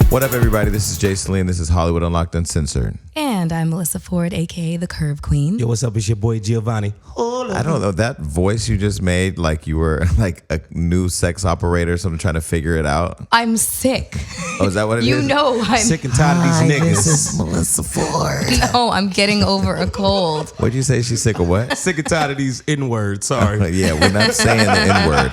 What up, everybody? This is Jason Lee, and this is Hollywood Unlocked Uncensored. And I'm Melissa Ford, a.k.a. the Curve Queen. Yo, what's up? It's your boy Giovanni. I don't know, that voice you just made, like you were like a new sex operator or something trying to figure it out. I'm sick. Oh, is that what it is? You know I'm Sick and tired of these niggas. This is Melissa Ford. No, I'm getting over a cold. What'd you say? She's sick of what? Sick and tired of these N-words. Sorry. Yeah, we're not saying the N-word.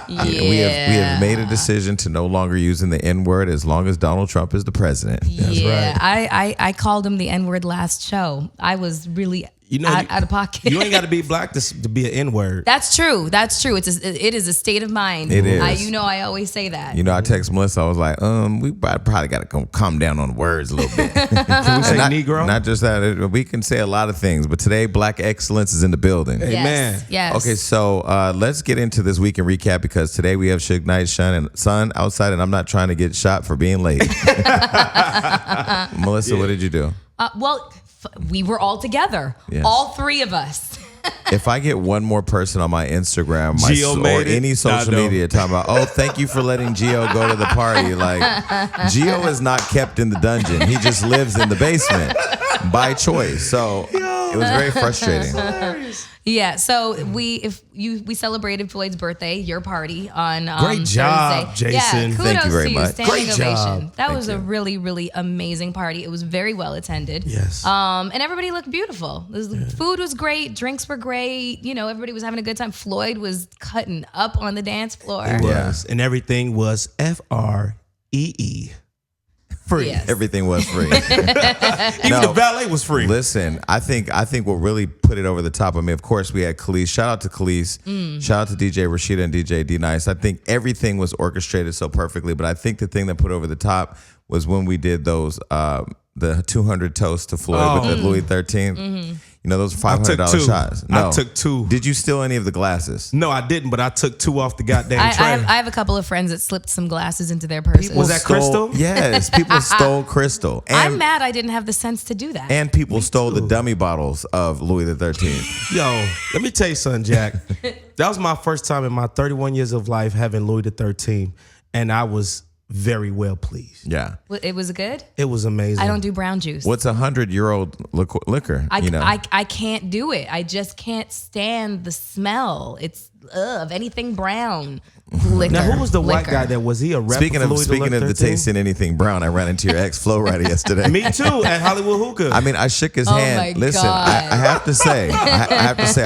Yeah. We have made a decision to no longer using the N-word as long as Donald Trump is the president. Yeah, right. I called him the N-word last show. I was really out of pocket. You ain't got to be black to be an N-word. That's true. It is a state of mind. It is. I always say that. You know, I text Melissa. I was like, we probably got to calm down on the words a little bit. Can we say Negro? Not just that. We can say a lot of things, but today, Black excellence is in the building. Amen. Yes. Okay, so let's get into this week in recap because today we have Suge Knight, Sun outside, and I'm not trying to get shot for being late. Melissa, what did you do? We were all together. Yes. All three of us. If I get one more person on my Instagram Gio or made it? any social media talking about, thank you for letting Gio go to the party. Like, Gio is not kept in the dungeon. He just lives in the basement by choice. So it was very frustrating. Yeah, so we celebrated Floyd's birthday, your party on Great job, Thursday. Jason. Yeah, kudos Thank you very to you. much. Standing Great ovation. job. That was a really, really amazing party. It was very well attended. Yes. And everybody looked beautiful. Food was great. Drinks were great. You know, everybody was having a good time. Floyd was cutting up on the dance floor. It was. And everything was FREE. Free. Yes. Everything was free. Even the valet was free. Listen, I think what really put it over the top. I mean, of course, we had Khalees. Shout out to Khalees. Shout out to DJ Rashida and DJ D Nice. I think everything was orchestrated so perfectly. But I think the thing that put over the top was when we did those the 200 toasts to Floyd with the Louis 13th. You know, those $500 shots. No, I took two. Did you steal any of the glasses? No, I didn't, but I took two off the goddamn tray. I have a couple of friends that slipped some glasses into their purses. Was that Crystal? Yes, people stole Crystal. I'm mad I didn't have the sense to do that. And people stole the dummy bottles of Louis the 13th. Yo, let me tell you something, Jack. That was my first time in my 31 years of life having Louis the 13th, and I was very well pleased. Yeah. It was good? It was amazing. I don't do brown juice. What's 100-year-old liquor? I can't do it. I just can't stand the smell. It's of anything brown liquor. Now, who was the white liquor. guy that was he a rapper? Speaking of the tasting anything brown, I ran into your ex Flo Rida yesterday. Me too, at Hollywood Hookah. I mean, I shook his Oh hand. my Listen, God. I have to say,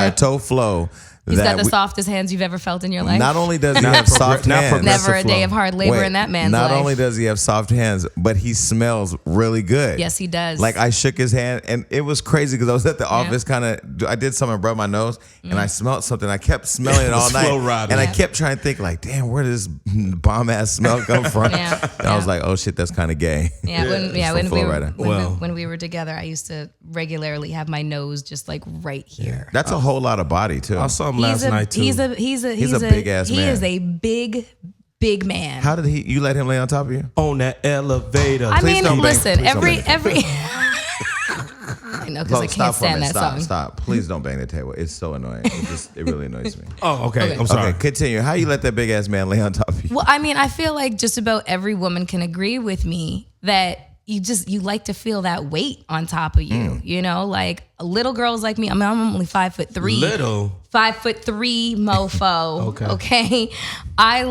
I told Flo He's that got the softest hands you've ever felt in your life. not only does he have soft not hands, Never a day Flow. of hard labor in that man's not life. only does he have soft hands, but he smells really good. Yes, he does. Like I shook his hand, and it was crazy because I was at the office, I did something, rubbed my nose, and I smelled something. I kept smelling it all was night, Flo Rida. and I kept trying to think, like, damn, where does this bomb ass smell come from? Yeah, And I was like, oh shit, that's kind of gay. When we were together, I used to regularly have my nose just like right here. That's a whole lot of body too. I saw him last night too. He's a big ass man. He is a big man. How did you let him lay on top of you? On that elevator. I mean, don't bang- listen, please don't bang. every. I know because I can't stand that song. Stop. Please don't bang the table. It's so annoying. It really annoys me. Oh, okay. I'm sorry. Okay, continue. How you let that big ass man lay on top of you? Well, I mean, I feel like just about every woman can agree with me that you like to feel that weight on top of you. You know, like little girls like me. I mean, I'm only 5'3". Little. 5'3" mofo. Okay. I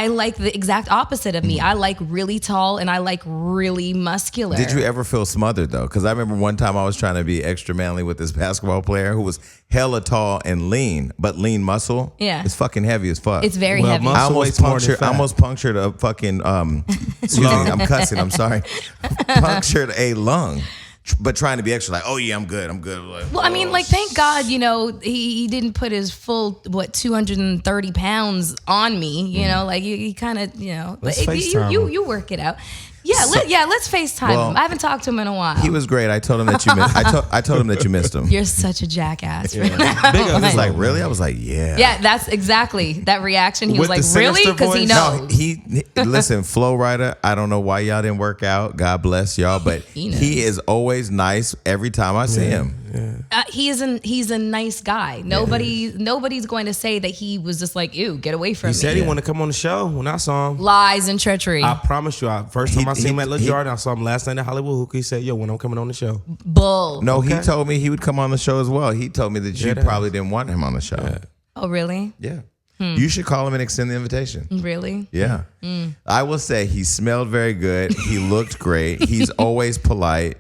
like the exact opposite of me. I like really tall and I like really muscular. Did you ever feel smothered though? Because I remember one time I was trying to be extra manly with this basketball player who was hella tall and lean, but lean muscle. Yeah. It's fucking heavy as fuck. It's very heavy. muscle- I weighs more than fat. almost punctured a fucking excuse me, I'm cussing, I'm sorry. Punctured a lung. But trying to be extra like, oh yeah, I'm good. Like, Well, I mean, like, thank God, you know, he didn't put his full, 230 pounds on me, you know, like, he kind of, you know, Let's but FaceTime him. you work it out. Yeah, let's FaceTime him. I haven't talked to him in a while. he was great. I told him that you missed. I told him that you missed him. You're such a jackass. Big He up. was like, really? I was like, yeah. Yeah, that's exactly that reaction. He With was the like, really? sinister Because he voice? knows. No, he listen, Flo Rida, I don't know why y'all didn't work out. God bless y'all, but He knows. he is always nice every time I see him. He's a nice guy. Nobody's going to say that he was just like, ew, get away from He me. said he wanted to come on the show when I saw him. Lies and treachery. I promise you, first time I seen him at he- LaJardi, I saw him last night at Hollywood Hookah. He said, yo, when I'm coming on the show. Bull. No, he Okay. told me he would come on the show as well. He told me that you Dead probably ass. didn't want him on the show. Oh, really? Yeah. You should call him and extend the invitation. Really? Yeah. I will say he smelled very good. He looked great. He's always polite.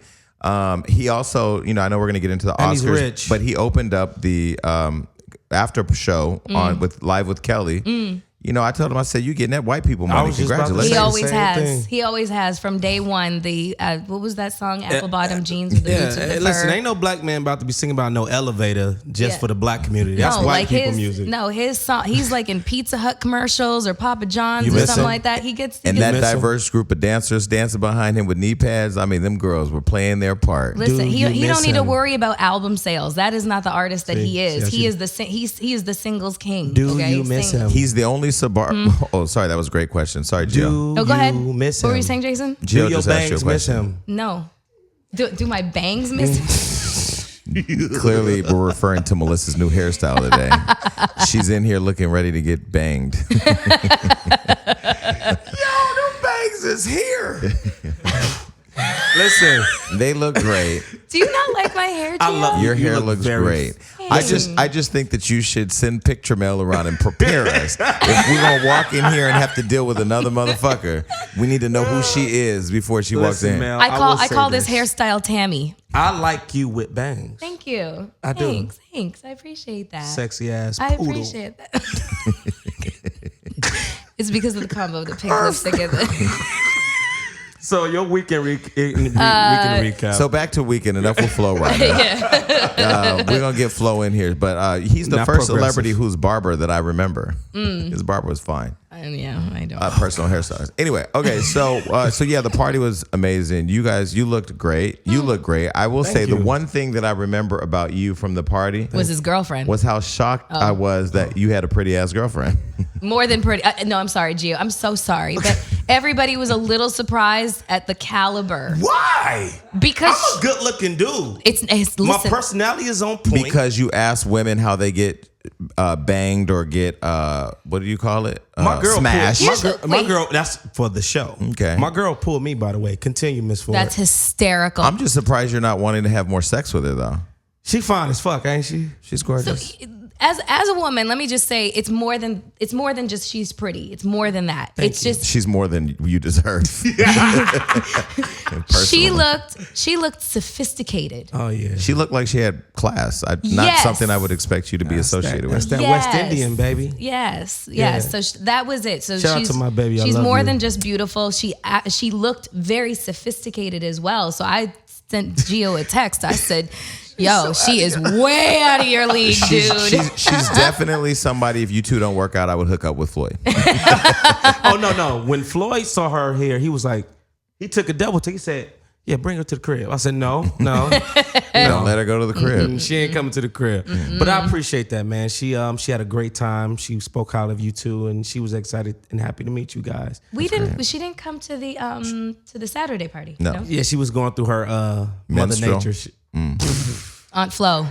He also, I know we're going to get into the Oscars, And he's rich. but he opened up the after show on live with Kelly. I told him, I said, you getting that white people money. was just about to Congratulations. He Say the always same has. thing. He always has from day one. The what was that song? Apple bottom jeans with the boots with the listen, fur. ain't no black man about to be singing about no elevator just Yeah. for the black community. That's no, white like people his music. no, his song. He's like in Pizza Hut commercials or Papa John's You or miss something him? like that. He gets And he that gets- miss him? diverse group of dancers dancing behind him with knee pads. I mean, them girls were playing their part. Listen, Do he you don't miss need to him? worry about album sales. That is not the artist that he is. yes, He you- is he is the singles king. Do okay? you miss Sing- him? He's the only Oh, sorry, that was a great question. Sorry, Gio. Do Oh, go ahead. you miss What him? were you saying, Jason? Do Gio your just asked you a bangs miss question. him? No. Do my bangs miss? Clearly, we're referring to Melissa's new hairstyle today. She's in here looking ready to get banged. Yo, them bangs is here. Listen, They look great. Do you not like my hair, I Gio? love Your You hair look looks very- great. I just think that you should send picture mail around and prepare us. If we're gonna walk in here and have to deal with another motherfucker, we need to know who she is before she walks Listen, in. Mel, I will call say this hairstyle Tammy. I like you with bangs. Thank you. I do. Thanks. I appreciate that. Sexy ass I poodle. appreciate that. It's because of the combo of the pink lipstick and the So your weekend recap. So back to Weekend. Enough with Flo right now. We're gonna get Flo in here, but he's the Not first progressive. celebrity whose barber that I remember. His barber was fine. yeah, I don't. Personal hairstylist. Anyway, okay, so yeah, the party was amazing. You guys, you looked great. You look great. I will say the you. one thing that I remember about you from the party Was his girlfriend was how shocked I was that you had a pretty ass girlfriend. more than pretty? No, I'm sorry, Gio. I'm so sorry, but everybody was a little surprised at the caliber Why? because I'm a good looking dude. it's My listen. personality is on point. Because you asked women how they get banged or get what do you call it? my girl smashed. Pulled, my Wait. girl, that's for the show. Okay. My girl pulled me, by the way. Continue, Miss Ford. That's hysterical. I'm just surprised you're not wanting to have more sex with her though. She fine as fuck, ain't she? She's gorgeous. as a woman, let me just say it's more than just she's pretty. It's more than that. It's just She's more than you deserve. she Personally. looked sophisticated. Oh yeah. She looked like she had class. Not Yes. something I would expect you to be associated That's with. that Yes. West Indian baby. Yes, Yeah. So that was it. So Shout out she's to my baby. I she's love more you. than just beautiful. She looked very sophisticated as well. So I sent Gio a text. I said, "Yo, she is way out of your league, dude." She's definitely somebody. If you two don't work out, I would hook up with Floyd. Oh no. When Floyd saw her here, he was like, he took a double take. He said, "Yeah, bring her to the crib." I said, "No." Don't let her go to the crib. She ain't coming to the crib. But I appreciate that, man. She had a great time. She spoke highly of you too, and she was excited and happy to meet you guys. She didn't come to the Saturday party. No. Yeah, she was going through her Mother Menstrual. Nature. Aunt Flo.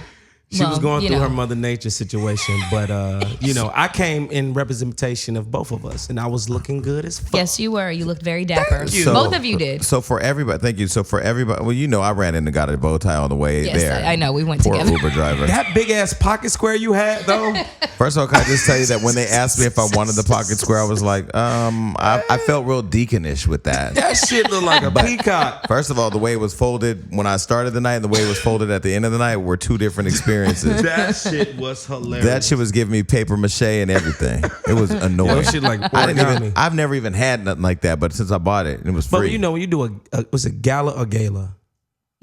She was going through know. her Mother Nature situation, but I came in representation of both of us, and I was looking good as fuck. Yes, you were. You looked very dapper. you. Both of you did. So for everybody, thank you. So for everybody, well, I ran in and got a bow tie on the way Yes, there. I know. We went Poor together. Uber driver. That big ass pocket square you had though. First of all, can I just tell you that when they asked me if I wanted the pocket square, I was like, I felt real deaconish with that. That shit looked like a peacock. First of all, the way it was folded when I started the night and the way it was folded at the end of the night were two different experiences. That shit was hilarious. That shit was giving me paper mache and everything. It was annoying. That shit like I've origami. never even had nothing like that, but since I bought it, it was free. But you know when you do was it gala or gala?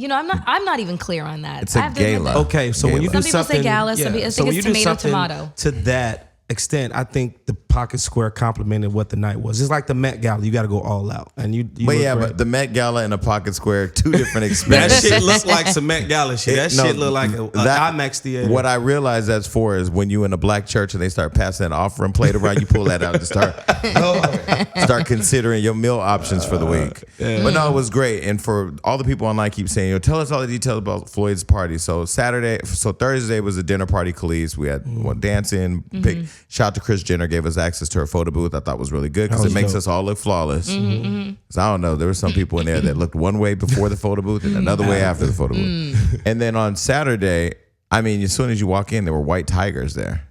I'm not even clear on that. It's a I have to admit gala. that. Okay, so when you Gala. do Some people say something, gala, some people- I so think when it's you do tomato, something tomato. to that extent, I think the Pocket Square complimented what the night was. It's like the Met Gala. You got to go all out. And you But look yeah, great. but the Met Gala and the Pocket Square, two different that experiences. shit looks like some Met Gala shit. That No, shit look like an IMAX theater. What I realize that's for is when you in a black church and they start passing an offering plate around, you pull that out and start considering your meal options for the week. But no, it was great. And for all the people online keep saying, tell us all the details about Floyd's party. So Thursday was a dinner party, Khalees. We had dancing. Shout out to Kris Jenner, gave us access to her photo booth. I thought was really good because it makes us all look flawless. So I don't know, there were some people in there that looked one way before the photo booth and another way after the photo booth. And then on Saturday, I mean, as soon as you walk in, there were white tigers there.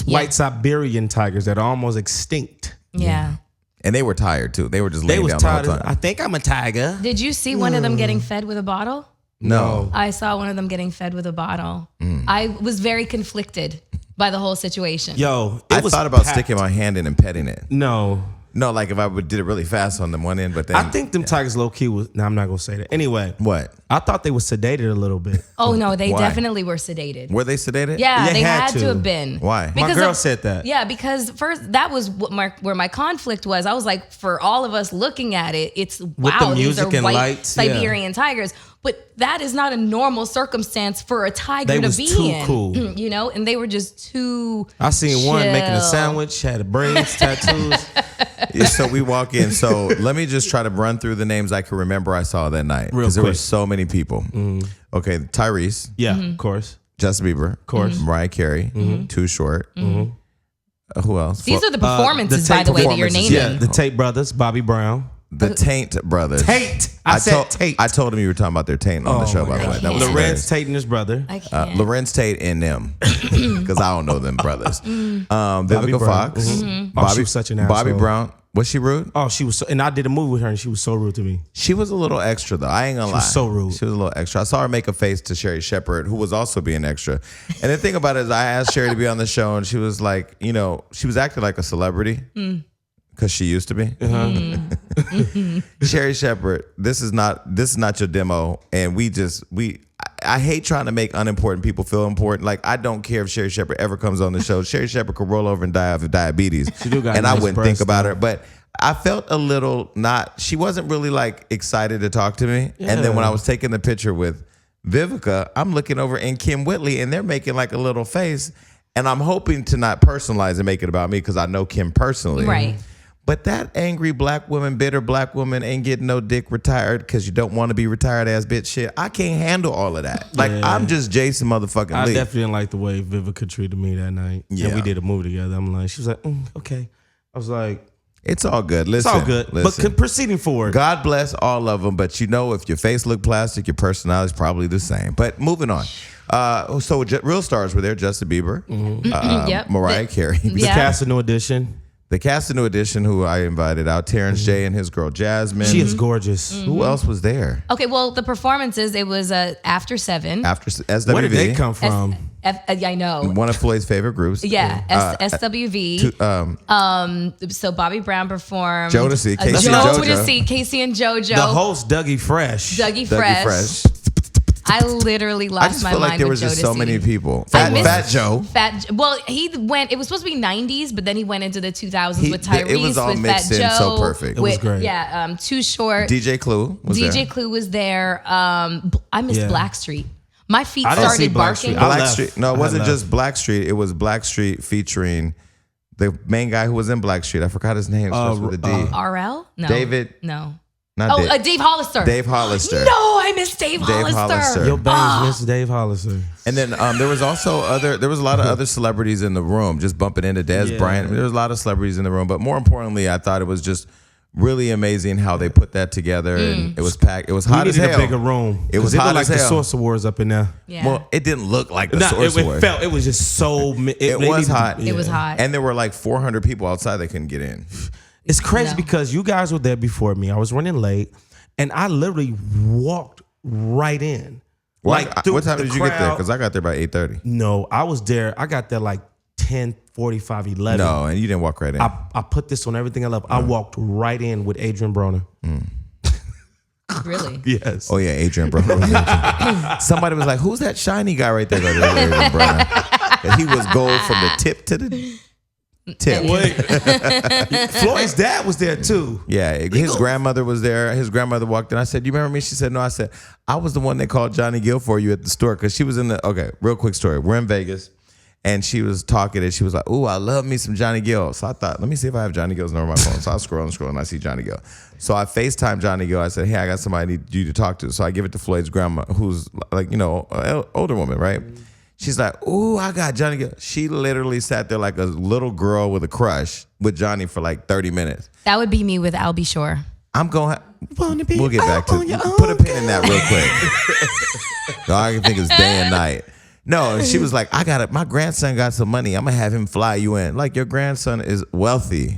White Siberian tigers that are almost extinct. Yeah. And they were tired too. They were just They laying was down tired. the whole time. I think I'm a tiger. Did you see one of them getting fed with a bottle? No. I saw one of them getting fed with a bottle. I was very conflicted by the whole situation. Yo, I it was thought about packed. sticking my hand in and petting it. No. No, like if I did it really fast on the one end, but then I think them tigers low key was. No, I'm not gonna say that. Anyway, what? I thought they were sedated a little bit. Oh no, they Why? definitely were sedated. Were they sedated? Yeah, They they had had to to. have been. Why? My My Because girl of- said that. Yeah, because first that was where my conflict was. I was like, for all of us looking at it, it's wow, the these music are and white lights, yeah. Siberian tigers. But that is not a normal circumstance for a tiger They to was be too in. cool. You know, and they were just too. I seen one making a chill. sandwich, had braids, tattoos. Yeah, so we walk in. So let me just try to run through the names I can remember I saw that night. Real Because there were quick. so many people. Okay, Tyrese, Yeah, of course. Justin Bieber, of course. Mariah Carey, Too Short. Who else? These are the performances, the by the way, that you're performances, naming. Yeah, the Tate brothers, Bobby Brown. The Taint brothers. Tate. I said Tate. I told him you were talking about their Taint on the show, by the way. That was can't. Lorenz hilarious. Tate and his brother. I can't. Lorenz Tate and them, because I don't know them brothers. Vivica Brown. Fox, Oh, she was such an Bobby asshole. Brown. Was she rude? Oh, she was so, and I did a movie with her, and she was so rude to me. She was a little extra though. I ain't gonna lie. was so rude. She was a little extra. I saw her make a face to Sherry Shepherd, who was also being extra. And the thing about it is, I asked Sherry to be on the show, and she was like, she was acting like a celebrity. Because she used to be. Sherry Shepherd, this is not your demo. And I hate trying to make unimportant people feel important. Like, I don't care if Sherry Shepherd ever comes on the show. Sherry Shepherd could roll over and die of diabetes. She do got and I nice wouldn't breasts, think about though. her. But I felt a little she wasn't really like excited to talk to me. And then when I was taking the picture with Vivica, I'm looking over and Kim Whitley, and they're making like a little face. And I'm hoping to not personalize and make it about me because I know Kim personally. Right. But that angry black woman, bitter black woman ain't getting no dick retired because you don't want to be retired ass bitch shit. I can't handle all of that. Like, Yeah. I'm just Jason motherfucking I Lee. definitely didn't like the way Vivica treated me that night. Yeah. And we did a movie together. I'm like, she was like, okay. I was like, It's all good. it's Listen, all good. Listen. But proceeding forward. God bless all of them, but if your face look plastic, your personality's probably the same. But moving on. So real stars were there: Justin Bieber, Yep. Mariah Carey, the Yeah. cast of New Edition. the cast of New Edition, who I invited out, Terrence J and his girl Jasmine. She is gorgeous. Who else was there? Okay, well, the performances, it was After 7. After SWV, Where did they come from? I know. one of Floyd's favorite groups. Yeah, SWV. So Bobby Brown performed. Jodeci, Casey and Jodeci, Casey and JoJo. The host, Dougie Fresh. Dougie Dougie Fresh. Fresh. I literally I lost just my feel mind like there with was just so Jodeci. many people. I missed- Fat Joe. Well, he went. It was supposed to be 90s, but then he went into the 2000s with Tyrese. It was all with mixed Fat in Joe, so perfect. It was with- great. Yeah, Too Short. DJ Clue was DJ there. Clue was there. I missed Yeah. Blackstreet. My feet I didn't see started Blackstreet. barking. I left. Blackstreet. No, it I wasn't left. just Blackstreet. It was Blackstreet featuring the main guy who was in Blackstreet. I forgot his name. Starts with a D. RL? No. David- No. Not Oh, Dave. Dave Hollister. Dave Hollister. No, I miss Dave Hollister. Hollister. Your bangs miss Dave Hollister. And then there was also there was a lot of other celebrities in the room, just bumping into Des Yeah. Bryant. There was a lot of celebrities in the room, but more importantly, I thought it was just really amazing how they put that together, and it was packed. It was We hot as needed hell. a bigger room. It was 'Cause hot looked like as the hell. Source Awards up in there. Yeah. Well, it didn't look like the Nah, Source it Award. felt. It was just so. It was hot. It was hot. And there were like 400 people outside that couldn't get in. It's crazy No. because you guys were there before me. I was running late, and I literally walked right in. through What time the did you get there? crowd. Because I got there by 8:30. No, I was there. I got there like 10:45, 11. No, and you didn't walk right in. I put this on everything I love. I walked right in with Adrian Broner. Really? Yes. Oh yeah, Adrian Broner. Somebody was like, "Who's that shiny guy right there?" Like, "That's Adrian Broner." And he was gold from the tip to the. Tip. Wait. Floyd's dad was there too. Yeah, his grandmother was there. His grandmother walked in. I said, "You remember me?" She said, "No." I said, "I was the one they called Johnny Gill for you at the store because she was in the." Okay, real quick story. We're in Vegas, and she was talking, and she was like, "Ooh, I love me some Johnny Gill." So I thought, let me see if I have Johnny Gill's number on my phone. So I scroll and scroll, and I see Johnny Gill. So I FaceTime Johnny Gill. I said, "Hey, I got somebody I need you to talk to." So I give it to Floyd's grandma, who's like, an older woman, right? She's like, "Ooh, I got Johnny Gill." She literally sat there like a little girl with a crush with Johnny for like 30 minutes. That would be me with Albie Shore. I'm going. We'll get back to put a pin in that real quick. All I can think is day and night. No, and she was like, "I got it. My grandson got some money. I'm gonna have him fly you in. Like your grandson is wealthy."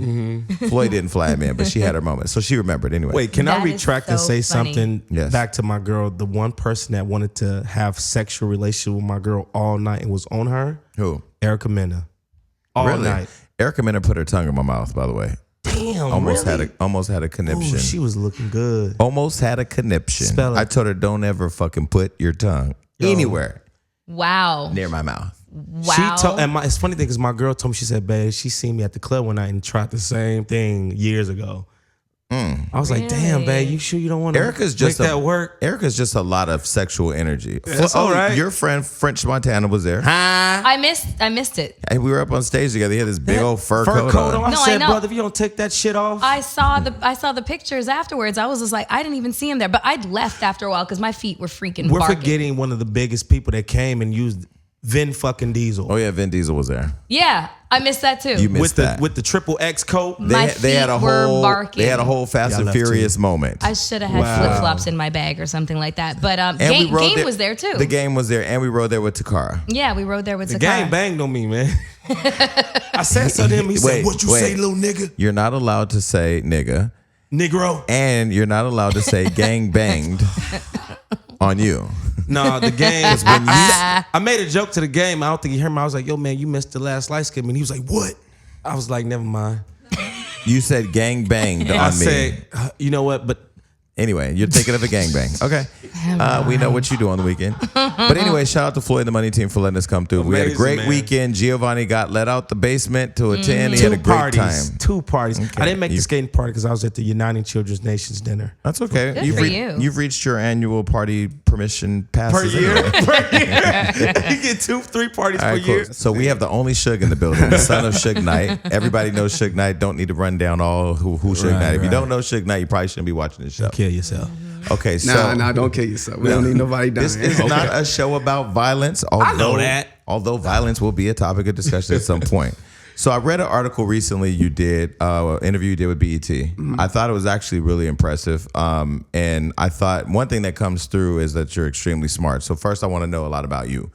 Floyd didn't fly him in, but she had her moment, so she remembered anyway. Wait, can I That is retract and so say funny. something Yes. back to my girl? The one person that wanted to have sexual relationship with my girl all night and was on her, Who? Erica Mena. All Really? night. Erica Mena put her tongue in my mouth. By the way, Damn, almost really? had a conniption. Ooh, she was looking good. Almost had a conniption. Spell it. I told her, "Don't ever fucking put your tongue anywhere Wow. near my mouth." Wow. She told, and it's funny thing is my girl told me, she said, "Babe, she seen me at the club one night and tried the same thing years ago." I was like, "Damn, babe, you sure you don't want to Erica's just make that work?" Erica's just a lot of sexual energy. That's all right. Your friend French Montana was there. I missed it. Hey, we were up on stage together. He had this big old fur coat on. I No, I said, know. brother, if you don't take that shit off. I saw the pictures afterwards. I was just like, I didn't even see him there, but I'd left after a while because my feet were freaking We're barking. forgetting one of the biggest people that came and used Vin fucking Diesel. Oh yeah, Vin Diesel was there. Yeah, I missed that too. You missed with that. the triple X coat. My They had a feet were whole barking. they had a whole Fast Yeah, I and left too. Furious moment. I should have had Wow. flip flops in my bag or something like that. But And Game was there too. The game was there, and we rode there with Takara. Yeah, we rode there with The Sakara. gang banged on me, man. I said something to him. He said, Wait, "What you wait. say, little nigga? You're not allowed to say nigga, Negro." and you're not allowed to say gang banged on you. No, the game is when you. I made a joke to the game. I don't think he heard me. I was like, "Yo, man, you missed the last light skin." And he was like, "What?" I was like, "Never mind." You said gang banged on I me. said, "You know what?" But Anyway, you're thinking of a gangbang. Okay. We know what you do on the weekend. But anyway, shout out to Floyd and the Money Team for letting us come through. We had a Amazing, great man. weekend. Giovanni got let out the basement to attend. He had a great time. Two parties. I didn't make You- the skating party because I was at the Uniting Children's Nations dinner. That's okay. Good for you. You've reached your annual party permission passes. Per year? anyway. Per year. You get 2-3 parties All per right, cool. year. So we have the only Suge in the building, the son of Suge Knight. Everybody knows Suge Knight. Don't need to run down all who Suge Right, Knight. If you right. don't know Suge Knight, you probably shouldn't be watching this show. Kill yourself. Okay, so Nah, don't kill yourself. We don't need nobody dying. this is not a show about violence. Although, know that. Although violence will be a topic of discussion at some point. So I read an article recently you did, interview you did with BET. I thought it was actually really impressive. And I thought one thing that comes through is that you're extremely smart. So first I want to know a lot about you.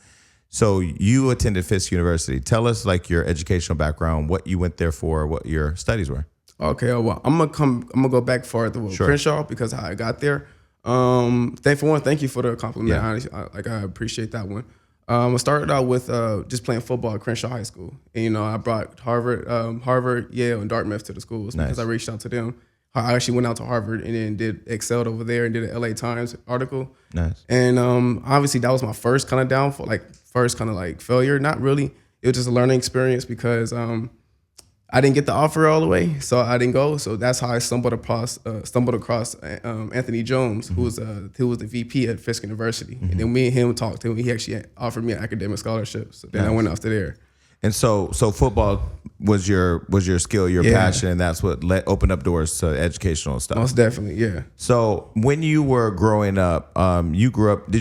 So you attended Fisk University. Tell us like your educational background, what you went there for, what your studies were. Okay, well, I'm gonna go back farther with Sure. Crenshaw because how I got there. Thank you for the compliment. Yeah. Honestly, I appreciate that one. I started out with just playing football at Crenshaw High School, and I brought Harvard, Yale, and Dartmouth to the schools because Nice. I reached out to them. I actually went out to Harvard and then excelled over there and did an LA Times article. Nice. And obviously that was my first kind of downfall, first kind of like failure. Not really. It was just a learning experience because I didn't get the offer all the way, so I didn't go. So that's how I stumbled across Anthony Jones, who was the VP at Fisk University. And then me and him talked to him. He actually offered me an academic scholarship. So then I went after there. And so football was your skill, your Yeah. passion, and that's what opened up doors to educational stuff. Most definitely, yeah. So when you were growing up, did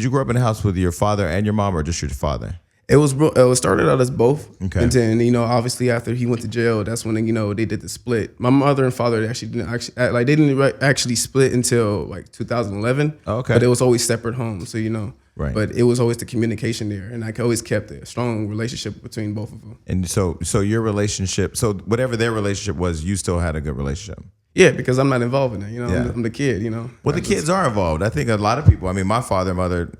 you grow up in a house with your father and your mom, or just your father? It started out as both. Okay. And then, obviously after he went to jail, that's when, they did the split. My mother and father didn't actually split until like 2011. Okay. But it was always separate homes. So, Right. But it was always the communication there. And I always kept a strong relationship between both of them. And so your relationship, so whatever their relationship was, you still had a good relationship. Yeah, because I'm not involved in it. Yeah. I'm the kid, Well, the kids are involved. I think a lot of people, my father and mother,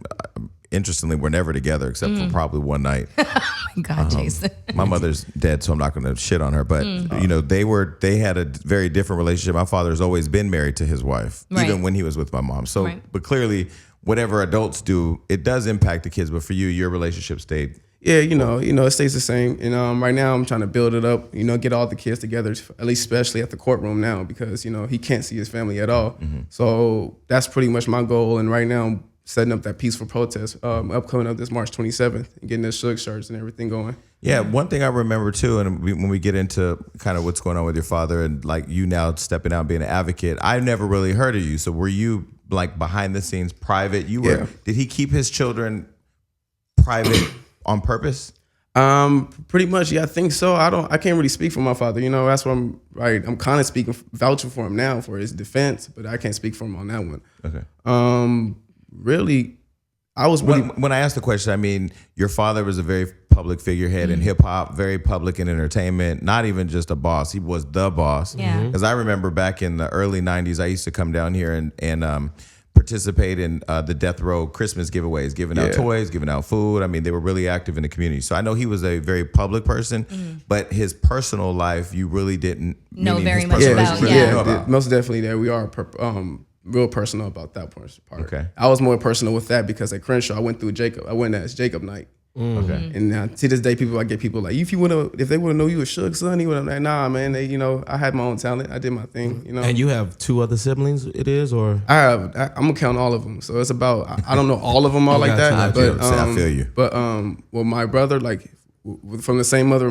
interestingly, were never together except for probably one night. God, Jason. My mother's dead, so I'm not going to shit on her. But they had a very different relationship. My father has always been married to his wife, Right. even when he was with my mom. So, Right. but clearly, whatever adults do, it does impact the kids. But for you, your relationship stayed. Yeah, it stays the same. And right now I'm trying to build it up, get all the kids together, at least especially at the courtroom now, because, he can't see his family at all. So that's pretty much my goal. And right now I'm setting up that peaceful protest upcoming up this March 27th and getting the Suge shirts and everything going. Yeah, one thing I remember too, and when we get into kind of what's going on with your father and like you now stepping out being an advocate, I never really heard of you. So were you like behind the scenes, private? You were. Yeah. Did he keep his children private on purpose? Pretty much, yeah, I think so. I can't really speak for my father. That's what I'm kind of vouching for him now for his defense, but I can't speak for him on that one. Okay. Really, I was really When I asked the question, I mean, your father was a very public figurehead in hip hop, very public in entertainment, not even just a boss. He was the boss. Yeah. Because I remember back in the early 90s, I used to come down here and participate in the Death Row Christmas giveaways, giving out toys, giving out food. I mean, they were really active in the community. So I know he was a very public person, but his personal life, you really didn't Know meaning very his much personal about, life, you really didn't know about. most definitely that we are real personal about that part. Okay. I was more personal with that because at Crenshaw, I went through Jacob. I went as Jacob night. Okay. And to this day, I get people like, if they would have known you was Suge, son, he would have like, nah, man. I had my own talent. I did my thing. And you have 2 other siblings, it is, or I'm gonna count all of them. So it's about I don't know all of them all like that, I feel you. But well, my brother from the same mother,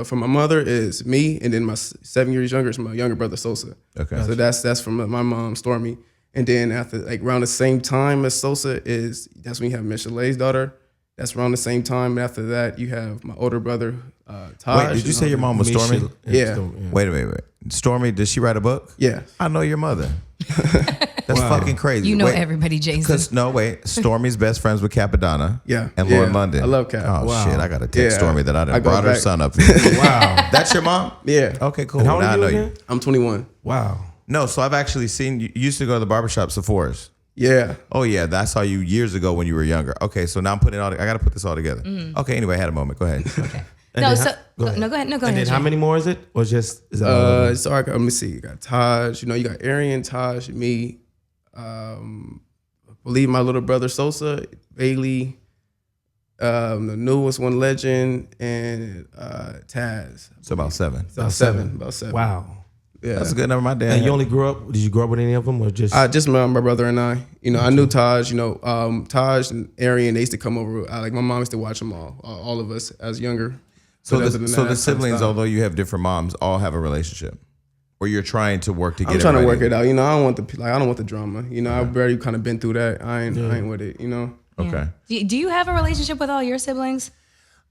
from my mother is me, and then my 7 years younger is my younger brother Sosa. Okay. So that's from my mom Stormy, and then after around the same time as Sosa that's when you have Michelet's daughter. That's around the same time. After that, you have my older brother Taj. Wait, did you say your mom was Stormy? Yeah. Wait. Stormy, did she write a book? Yeah. I know your mother. That's fucking crazy. You know Wait, everybody, Jason. Stormy's best friends with Capadonna. Yeah. And Lauren London. I love Cap. Oh Wow. shit, I gotta text Yeah. Stormy that I done I go brought her back. son up here. wow, That's your mom? Yeah. Okay, cool. and how old Now are I you know you. again? I'm 21. Wow, No, so I've actually seen you used to go to the barbershop Sephora's. Yeah. Oh yeah, I saw you years ago when you were younger. Okay, so now I'm putting it all. I got to put this all together. Okay, anyway, I had a moment. Go ahead. Okay. And No, then so go ahead. no, go ahead. No, go and ahead. then how Jay. many more is it, or just is that all of them? So let me see. You got Taj. You got Arian, Taj, me. I believe my little brother Sosa, Bailey. The newest one, Legend, and Taz. So about 7. About seven. Wow. Yeah. That's a good number. My dad. And you only grew up? Did you grow up with any of them, or just? Just my brother and I. I knew Taj. Taj and Arian. They used to come over. Like my mom used to watch them all of us as younger. So But other than that, the that's siblings, kinda although you have different moms, all have a relationship, or you're trying to work to get. I'm trying to work everybody- it out. I don't want the drama. I've already kind of been through that. I ain't with it. Okay. Do you have a relationship with all your siblings?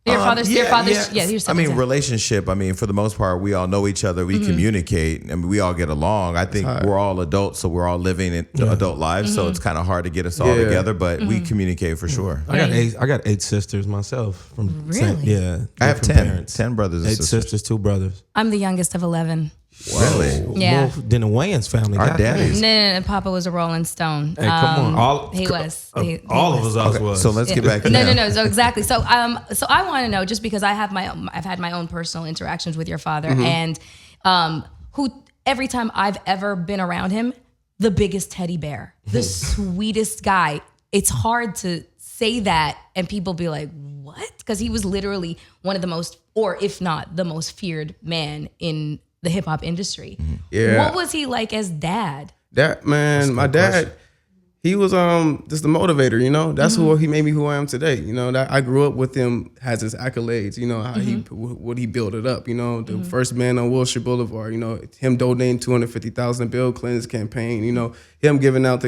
Your father's, your siblings. I mean, yeah. relationship. I mean, for the most part, we all know each other. We communicate, and we all get along. I think we're all adults, so we're all living in adult lives. So it's kind of hard to get us all Yeah. together, but we communicate for sure. I got 8 sisters myself. From Really? I have 10 brothers and 8 sisters. sisters, 2 brothers. I'm the youngest of 11. Really? Yeah. More than the Wayans family. Our God daddies. No, Papa was a Rolling Stone. Hey, come on. He was. He all was. of us was. So let's get back to No, now. no. So exactly. So I want to know, just because I've had my own personal interactions with your father, and who every time I've ever been around him, the biggest teddy bear, the sweetest guy. It's hard to say that and people be like, what? Because he was literally one of the most, or if not the most feared man in the hip hop industry. Yeah. What was he like as dad? That man, my dad, he was just the motivator. That's who made me who I am today. That I grew up with him, has his accolades. How what he built it up. The first man on Wilshire Boulevard. Him donating $250,000 Bill Clinton's campaign. Him giving out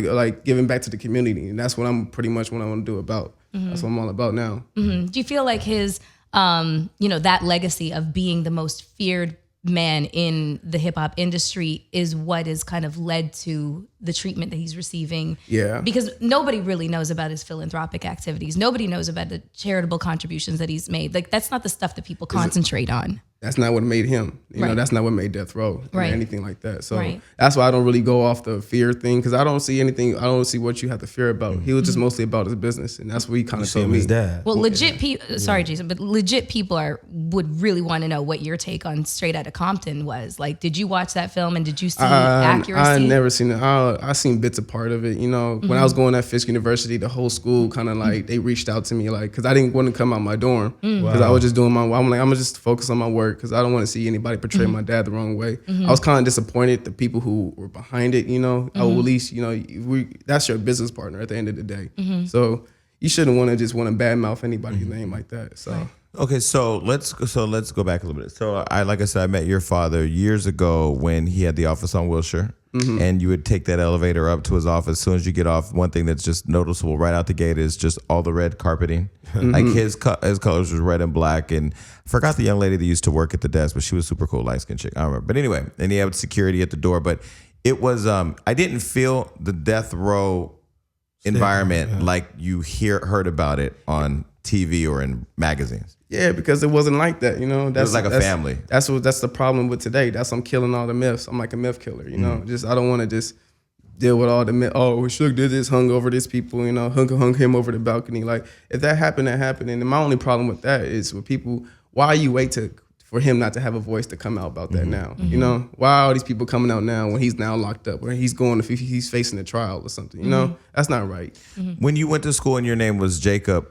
giving back to the community, and that's what I'm pretty much what I want to do about. That's what I'm all about now. Do you feel like his that legacy of being the most feared man in the hip hop industry is what has kind of led to the treatment that he's receiving? Yeah. Because nobody really knows about his philanthropic activities. Nobody knows about the charitable contributions that he's made. Like, that's not the stuff that people concentrate on. That's not what made him. Right. That's not what made Death Row or Right. anything like that. So Right. that's why I don't really go off the fear thing, because I don't see anything. I don't see what you have to fear about. He was just mostly about his business, and that's what he kind of told Same me. as dad. Well, legit people, sorry, Jason, but legit people would really want to know what your take on Straight Outta Compton was. Like, did you watch that film and did you see accuracy? I never seen it. I seen bits of part of it. You know, when I was going at Fisk University, the whole school kind of like they reached out to me like because I didn't want to come out my dorm because I was just doing I'm gonna just focus on my work because I don't want to see anybody portray my dad the wrong way. I was kind of disappointed the people who were behind it. You know, at least that's your business partner at the end of the day. So you shouldn't want to badmouth anybody's name like that. So. Okay, so let's go back a little bit. So like I said, I met your father years ago when he had the office on Wilshire, and you would take that elevator up to his office. As soon as you get off, one thing that's just noticeable right out the gate is just all the red carpeting. Like his colors was red and black, and I forgot the young lady that used to work at the desk, but she was super cool, light skinned chick. I remember. But anyway, and he had security at the door. But it was I didn't feel the death row environment like you heard about it on TV or in magazines. Yeah, because it wasn't like that, you know. It was like a family. That's the problem with today. I'm killing all the myths. I'm like a myth killer, you know. I don't want to just deal with all the myth. Oh, Suge did this, hung over this people, you know, hung him over the balcony. Like if that happened, that happened. And my only problem with that is with people. Why you wait for him not to have a voice to come out about that now? You know, why are all these people coming out now when he's now locked up, or he's he's facing a trial or something? You know, that's not right. When you went to school and your name was Jacob.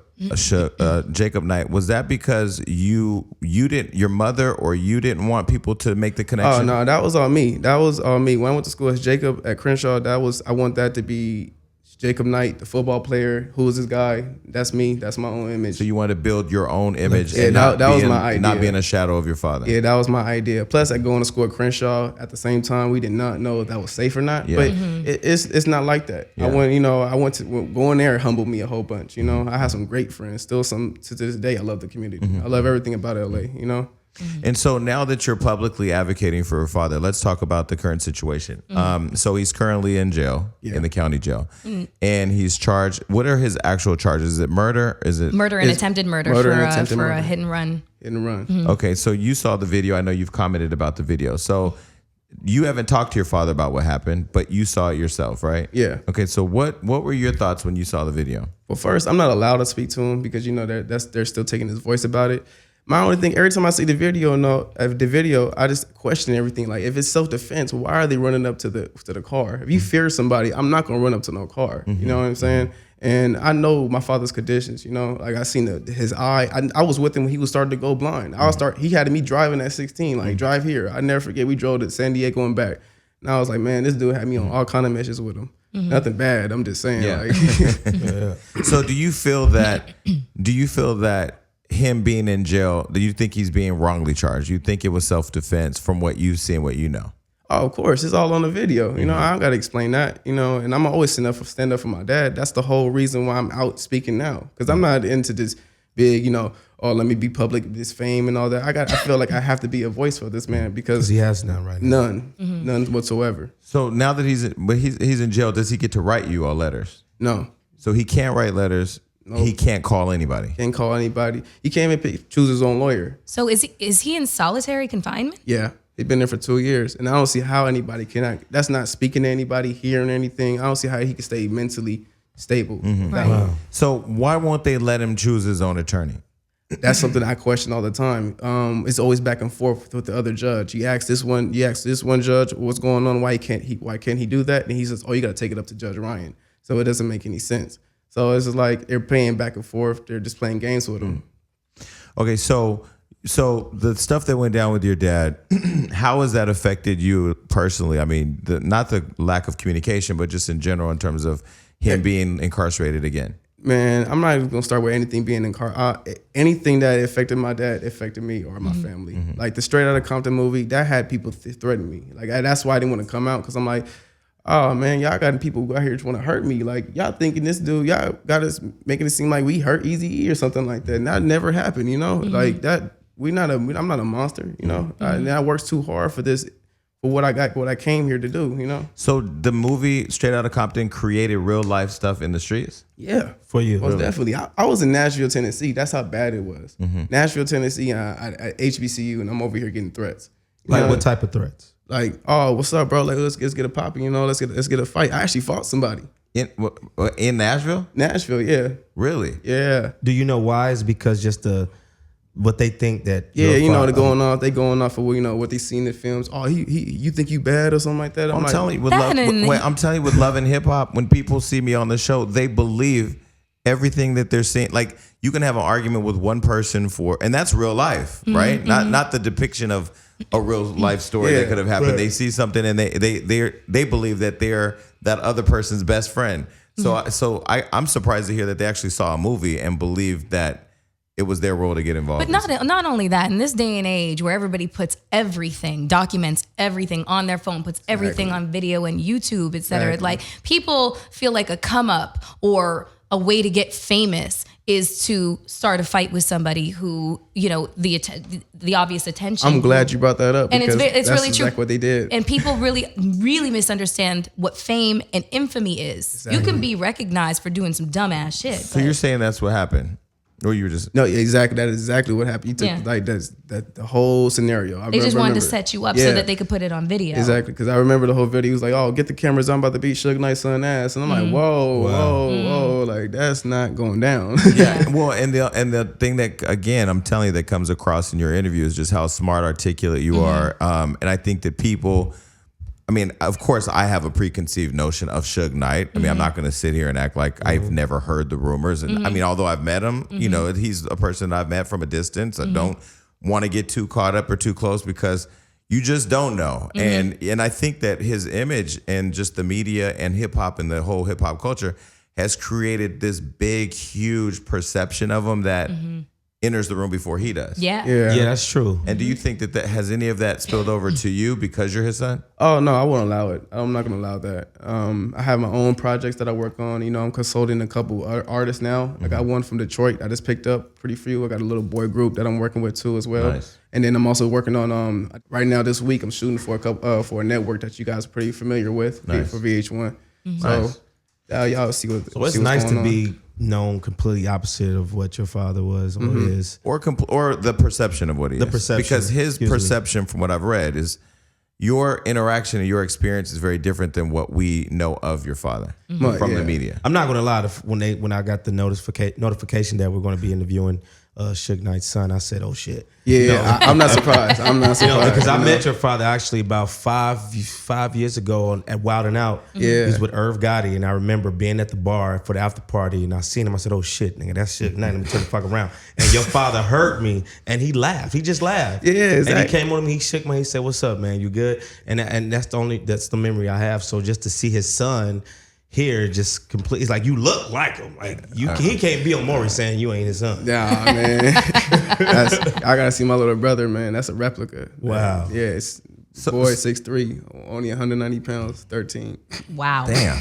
Jacob Knight, was that because you didn't, your mother or you didn't want people to make the connection? Oh no, that was all me. That was all me. When I went to school as Jacob at Crenshaw, I want that to be Jacob Knight, the football player. Who is this guy? That's me. That's my own image. So you want to build your own image, yeah, and that was my idea. Not being a shadow of your father. Yeah, that was my idea. Plus, at going to school at Crenshaw at the same time, we did not know if that was safe or not. Yeah. But it's not like that. Yeah. I went to going there humbled me a whole bunch. You know, I have some great friends. Still, to this day, I love the community. I love everything about LA. You know. And so now that you're publicly advocating for your father, let's talk about the current situation. So he's currently in jail, in the county jail, and he's charged. What are his actual charges? Is it murder? Is it Murder and attempted murder for a hit and run. Hit and run. Okay, so you saw the video. I know you've commented about the video. So you haven't talked to your father about what happened, but you saw it yourself, right? Yeah. Okay, so what were your thoughts when you saw the video? Well, first, I'm not allowed to speak to him because you know they're still taking his voice about it. My only thing, every time I see the video, I just question everything. Like, if it's self-defense, why are they running up to the car? If you fear somebody, I'm not gonna run up to no car. You know what I'm saying? And I know my father's conditions. You know, like I seen his eye. I was with him when he was starting to go blind. He had me driving at 16. Like, drive here. I never forget. We drove to San Diego and back. And I was like, man, this dude had me on all kind of meshes with him. Nothing bad. I'm just saying. Yeah. Like, So do you feel that him being in jail, do you think he's being wrongly charged? You think it was self-defense from what you've seen, what you know? Oh, of course, it's all on the video. You know, I don't gotta explain that. You know, and I'm always stand up for my dad. That's the whole reason why I'm out speaking now, because I'm not into this big, you know, oh, let me be public, this fame and all that. I feel like I have to be a voice for this man because he has none right now. None whatsoever. So now that he's in jail, does he get to write you all letters? No. So he can't write letters. Nope. He can't call anybody. Can't call anybody. He can't even choose his own lawyer. So is he in solitary confinement? Yeah. He's been there for 2 years. And I don't see how anybody that's not speaking to anybody, hearing anything. I don't see how he can stay mentally stable. Right. Wow. So why won't they let him choose his own attorney? That's something I question all the time. It's always back and forth with the other judge. You ask this one judge what's going on, why can't he do that? And he says, oh, you got to take it up to Judge Ryan. So it doesn't make any sense. So it's just like they're playing back and forth. They're just playing games with him. Okay, so the stuff that went down with your dad, how has that affected you personally? I mean, not the lack of communication, but just in general in terms of him being incarcerated again. Man, I'm not even gonna start with anything being incarcerated. Anything that affected my dad affected me or my family. Like the Straight Outta Compton movie, that had people threaten me. Like that's why I didn't want to come out, because I'm like, oh man, y'all got people out here just want to hurt me. Like y'all thinking this dude, y'all got us making it seem like we hurt Eazy-E or something like that. And that never happened, you know. Like that, I'm not a monster, you know. And I worked too hard for this, for what I came here to do, you know. So the movie Straight Outta Compton created real life stuff in the streets? Yeah, for you. Most definitely. I was in Nashville, Tennessee. That's how bad it was. Nashville, Tennessee, at HBCU, and I'm over here getting threats. Like what type of threats? Like, oh, what's up, bro? Like, let's get a popping, you know. Let's get a fight. I actually fought somebody in Nashville. Nashville, yeah. Really? Yeah. Do you know why? Is because just the what they think that. Yeah, your they're father- they going off of what they see in the films. Oh, you think you bad or something like that? I'm like, telling you, with That love, and- I'm telling you, with love and hip hop, when people see me on the show, they believe everything that they're seeing. Like, you can have an argument with one person and that's real life, right? Not the depiction of a real life story that Yeah, could have happened. right. They see something and they believe that they're that other person's best friend. So I'm surprised to hear that they actually saw a movie and believed that it was their role to get involved. But not only that, in this day and age where everybody puts everything, documents everything on their phone, puts everything on video and YouTube, et cetera. Exactly. Like, people feel like a come up or a way to get famous is to start a fight with somebody who, the obvious attention. I'm glad you brought that up. And it's because it's that's really true. exactly what they did. And people really misunderstand what fame and infamy is. You can be recognized for doing some dumbass shit. So you're saying that's what happened, or you were just No, exactly. That is exactly what happened. You took Yeah. that the whole scenario. they just wanted to remember. set you up Yeah. so that they could put it on video. Exactly, because I remember the whole video. He was like, "Oh, get the cameras! I'm about to beat Suge Knight's son ass," and I'm like, "Whoa, like that's not going down." yeah. Well, and the thing that, again, I'm telling you, that comes across in your interview is just how smart, articulate you are. And I think that people, I mean, of course, I have a preconceived notion of Suge Knight. I mean, I'm not going to sit here and act like I've never heard the rumors. And I mean, although I've met him, he's a person I've met from a distance. I don't want to get too caught up or too close because you just don't know. And I think that his image and just the media and hip hop and the whole hip hop culture has created this big, huge perception of him that enters the room before he does. Yeah. Yeah, that's true. And do you think that has any of that spilled over to you because you're his son? Oh no, I won't allow it. I'm not gonna allow that. I have my own projects that I work on. I'm consulting a couple artists now. I got one from Detroit I just picked up, pretty few. I got a little boy group that I'm working with too as well. Nice. And then I'm also working on right now this week. I'm shooting for for a network that you guys are pretty familiar with Nice. for VH1. Nice. So y'all see what. So it's see what's nice going to on. be known completely opposite of what your father was or is. Or the perception of what he is. perception, Because his excuse me. perception, from what I've read, is your interaction and your experience is very different than what we know of your father But, from the yeah. media. I'm not gonna lie. When I got the notification that we're going to be interviewing Suge Knight's son, I said, "Oh shit." Yeah, I'm not surprised. I'm not surprised. Because I met your father actually about five years ago at Wild 'N Out. Yeah. He was with Irv Gotti, and I remember being at the bar for the after party, and I seen him. I said, "Oh shit, nigga, that's Suge Knight. Let me turn the fuck around." And your father heard me, and he laughed. He just laughed. Yeah, And he exactly. came on me. He shook my. He said, "What's up, man? You good?" And that's the memory I have. So just to see his son here, just completely, it's like you look like him. Like he can't be on Maury saying you ain't his son. Nah, man. I gotta see my little brother, man. That's a replica. Wow. Yeah, it's boy 6'3", only 190 pounds, 13. Wow. Damn.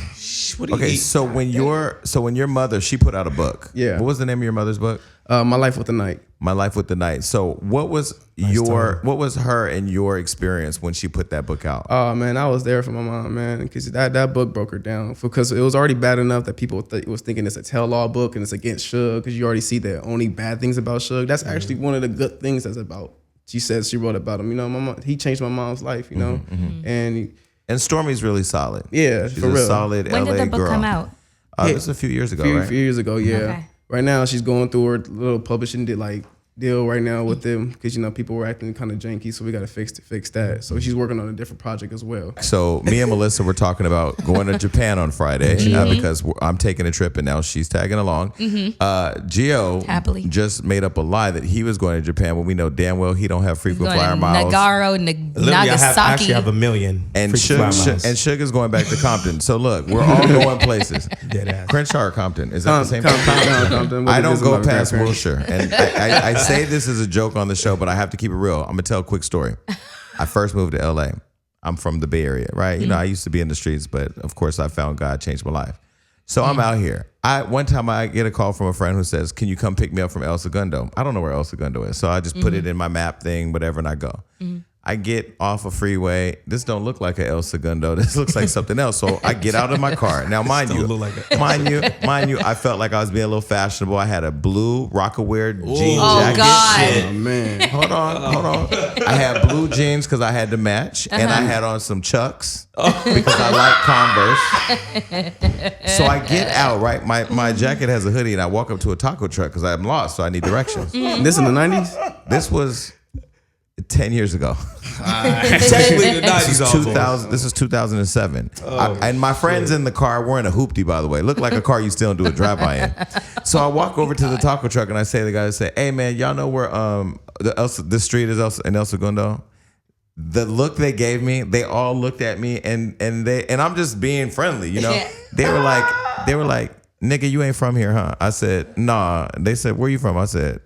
What do you Okay, eat? so when your mother, she put out a book. Yeah. What was the name of your mother's book? My Life with the Night. My Life with the Night. So what was what was her and your experience when she put that book out? Oh man, I was there for my mom, man, because that book broke her down. Because it was already bad enough that people was thinking it's a tell-all book and it's against Suge, because you already see the only bad things about Suge. That's actually one of the good things that's about. She says she wrote about him. My mom, he changed my mom's life. And And Stormy's really solid. yeah, She's for a real. solid When LA did the book girl. come out? This was a few years ago, few right? years ago, yeah. Okay. Right now, she's going through her little publishing deal right now with them, because people were acting kind of janky, so we got to fix that. So she's working on a different project as well. So me and Melissa were talking about going to Japan on Friday because I'm taking a trip and now she's tagging along. Gio Happily. just made up a lie that he was going to Japan when we know damn well he don't have frequent Going flyer to miles. Nagaro, Literally, I Nagasaki. actually have 1 million. And frequent flyer miles. Suge is going back to Compton. So look, we're all going places. Dead ass. Crenshaw or Compton? Is that the same thing? Compton. I don't go past Wilshire. And I say this as a joke on the show, but I have to keep it real. I'm going to tell a quick story. I first moved to LA. I'm from the Bay Area, right? I used to be in the streets, but of course I found God changed my life. So I'm out here. One time I get a call from a friend who says, "Can you come pick me up from El Segundo?" I don't know where El Segundo is. So I just put it in my map thing, whatever, and I go. I get off a freeway. This don't look like a El Segundo. This looks like something else. So I get out of my car. Now, mind you, look like mind you, I felt like I was being a little fashionable. I had a blue Rocawear jean Oh, jacket. God. Oh man. Hold on. I had blue jeans because I had to match, and I had on some Chucks because I like Converse. So I get out, right? My jacket has a hoodie, and I walk up to a taco truck because I'm lost, so I need directions. This in the 90s? This was 10 years ago. Technically, the 90s This is almost. 2000. This is 2007. And my friends in the car were in a hoopty, by the way. Looked like a car you still do a drive-by in. So I walk over to the taco truck and I say to the guy, I say, "Hey man, y'all know where the street is in El Segundo?" The look they gave me, they all looked at me and I'm just being friendly, you know. Yeah. They were like, "Nigga, you ain't from here, huh?" I said, "Nah." They said, "Where you from?" I said,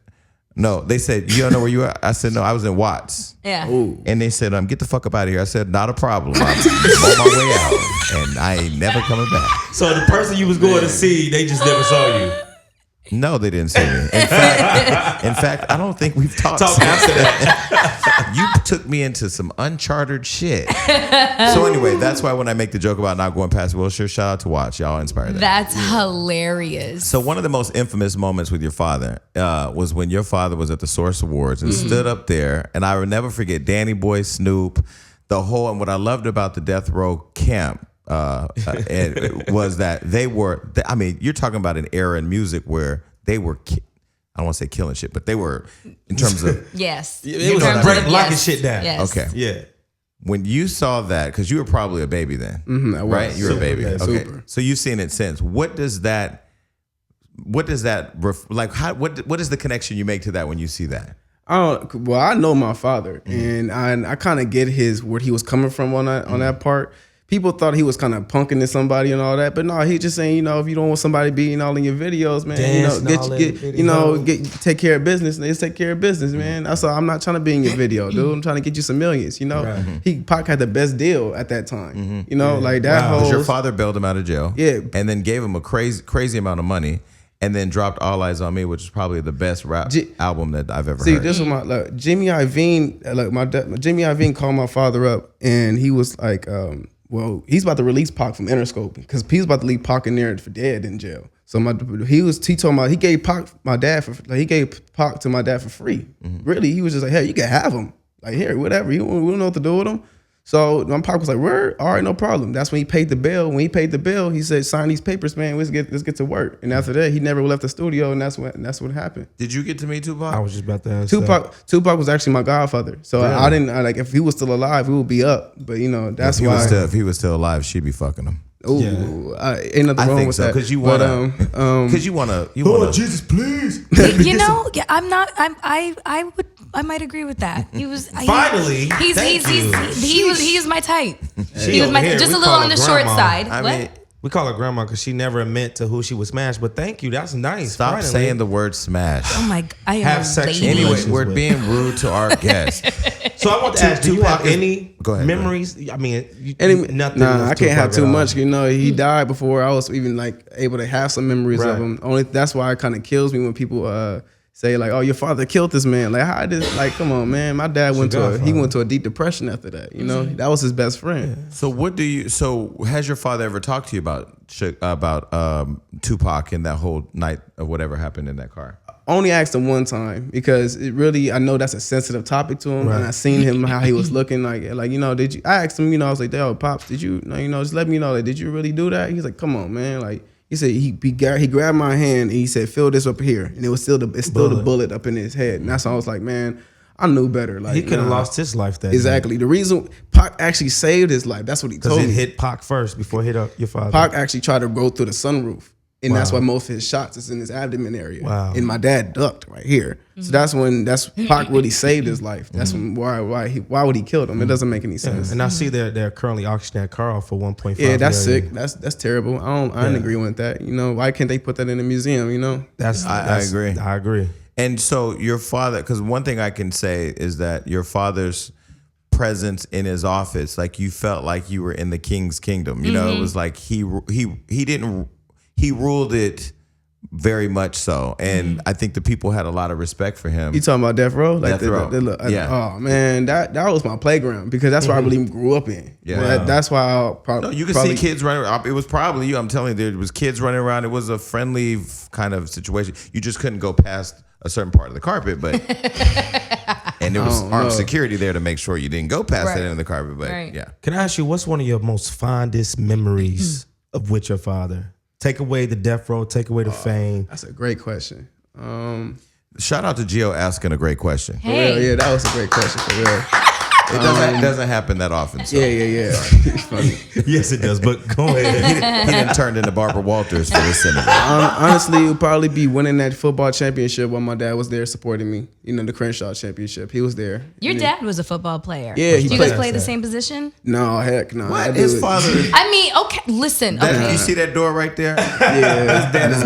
"No." They said, "You don't know where you are?" I said, "No, I was in Watts." Yeah. And they said, "Get the fuck up out of here." I said, "Not a problem. I'm on my way out, and I ain't never coming back." So the person you was going to see, they just never saw you. No, they didn't see me. In fact, I don't think we've talked Talk since. after that. You took me into some uncharted shit. So anyway, that's why when I make the joke about not going past Wilshire, shout out to Watch. Y'all inspired that. That's hilarious. So one of the most infamous moments with your father was when your father was at the Source Awards and stood up there, and I will never forget Danny Boy, Snoop, the whole. And what I loved about the Death Row camp was that they were. I mean, you're talking about an era in music where they were. I don't want to say killing shit, but they were in terms of. Yes. It was know what I break, mean? locking shit down. Yes. Okay. Yeah. When you saw that, because you were probably a baby then, I was. right? You were a Super, baby. yeah, Okay. super. So you've seen it since. What does that like? What is the connection you make to that when you see that? Well, I know my father, and I kind of get where he was coming from on that part. People thought he was kind of punking at somebody and all that, but no, he's just saying, if you don't want somebody being all in your videos, man, take care of business. They just take care of business, man. That's all. I'm not trying to be in your video, dude. I'm trying to get you some millions, Pac had the best deal at that time, like that whole. Because your father bailed him out of jail, Yeah. and then gave him a crazy amount of money, and then dropped All Eyes on Me, which is probably the best rap album that I've ever heard. This was Jimmy Iovine. Jimmy Iovine called my father up, and he was like, well, he's about to release Pac from Interscope because he's about to leave Pac in there for dead in jail. So he gave Pac to my dad for free. Really, he was just like, hey, you can have him. Like, here, whatever. We don't know what to do with him. So my Pac was like, word? All right, no problem. That's when he paid the bill. When he paid the bill, he said, sign these papers, man. Let's get to work. And after that, he never left the studio, and that's what happened. Did you get to meet Tupac? I was just about to ask that. Tupac was actually my godfather. So I didn't if he was still alive, we would be up. But that's why. If he was still alive, she'd be fucking him. Ooh, ain't nothing wrong with that. Because you wanna. Because you wanna. Jesus, please. I might agree with that. He was Finally, he's my type. She He was over my here, just we a little call her on the short grandma. side. I What? mean, We call her grandma because she never meant to who she was smashed. But thank you, that's nice. stop Finally. saying the word smash. Oh my! I am Have a sex lady. Anyway, relations we're with. being rude to our guests. So I want to ask, do you Tupac have is- any Go ahead, memories? I mean, nothing. Nah, with I can't have Tupac too at all. much. He died before I was even able to have some memories Right. of him. That's why it kind of kills me when people say like, "Oh, your father killed this man." Like, how did come on, man? My dad went to a deep depression after that. That was his best friend. So has your father ever talked to you about Tupac and that whole night of whatever happened in that car? Only asked him one time because I know that's a sensitive topic to him, and I seen him how he was looking like did you? I asked him, I was like, "Yo, pops, did you? Just let me know. Like, did you really do that?" He's like, "Come on, man, like." He said he grabbed my hand and he said, "Feel this up here," and it was still the bullet up in his head, and that's why I was like, "Man, I knew better." Like He could have lost his life that exactly. The reason Pac actually saved his life, that's what he because told it me. hit Pac first before it hit your father. Pac actually tried to go through the sunroof, and that's Wow. why most of his shots is in his abdomen area. Wow. And my dad ducked right here, so that's Pac really saved his life. That's when why would he kill him? It doesn't make any sense. And I see they're currently auctioning that car off for 1.5. Yeah, that's million. sick. That's terrible. I don't agree with that. Why can't they put that in a museum? I agree. I agree. And so your father, because one thing I can say is that your father's presence in his office, like you felt like you were in the king's kingdom. It was like he ruled it very much so, and I think the people had a lot of respect for him. You talking about Death Row? Like Death Row. Yeah. Oh man, that was my playground because that's where I really grew up in. Yeah. That's why I probably. No, you could see kids running around. It was probably you. I'm telling you, there was kids running around. It was a friendly kind of situation. You just couldn't go past a certain part of the carpet, but and there was armed security there to make sure you didn't go past that end of the carpet. But yeah, Can I ask you, what's one of your most fondest memories of with your father? Take away the death row, take away the fame. That's a great question. Shout out to Gio asking a great question. For real, Hey, yeah, that was a great question for real. It doesn't happen that often. So. Yeah. It's funny. Yes, it does. But go ahead. He done turned into Barbara Walters for this interview. Honestly, it would probably be winning that football championship while my dad was there supporting me. You know, the Crenshaw championship. He was there. your dad was a football player. Yeah, he Do you guys played. play the same position? No, heck no. I What? do His it. father is. I mean, okay, listen. Okay. You see that door right there? Yeah.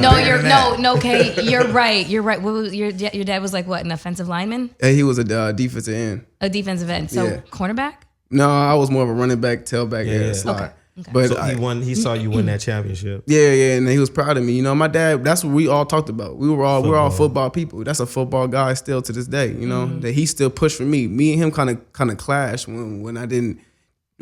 No, okay, you're right. You're right. What was, your dad was like what, an offensive lineman? He was a defensive end. A defensive end. So Yeah. cornerback? No, I was more of a running back, tailback, Yeah. slot. Okay. But So he saw you win that championship. yeah, and he was proud of me. You know, my dad. That's what we all talked about. We're all football people. That's a football guy still to this day. You know that he still pushed for me. Me and him kind of clashed when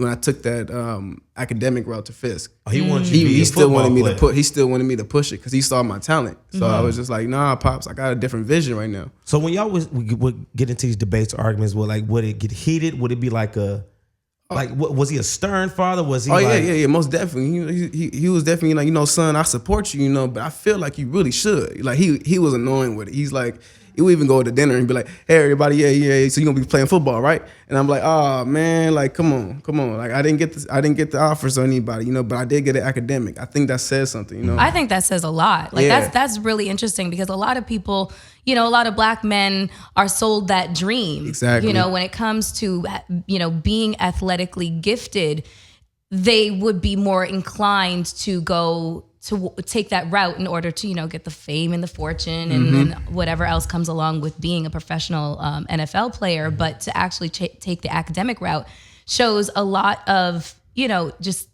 I took that academic route to Fisk. Oh, he wanted you to be He a still wanted me football to player. put. He still wanted me to push it because he saw my talent. So I was just like, nah, pops, I got a different vision right now. So when y'all would get into these debates or arguments, would it get heated? Would it be like was he a stern father? Was he? Oh like, yeah, most definitely. He was definitely like, you know, son, I support you, you know, but I feel like you really should. Like he was annoying with it. He's like, he would even go to dinner and be like, hey everybody, yeah, so you gonna be playing football, right? And I'm like, oh man, like come on. Like I didn't get the offers on anybody, you know, but I did get an academic. I think that says something, you know. I think that says a lot. Like Yeah. that's really interesting because a lot of people, you know, a lot of black men are sold that dream. Exactly. You know, when it comes to, you know, being athletically gifted, they would be more inclined to go to take that route in order to, you know, get the fame and the fortune and then whatever else comes along with being a professional NFL player. But to actually take the academic route shows a lot of, you know, just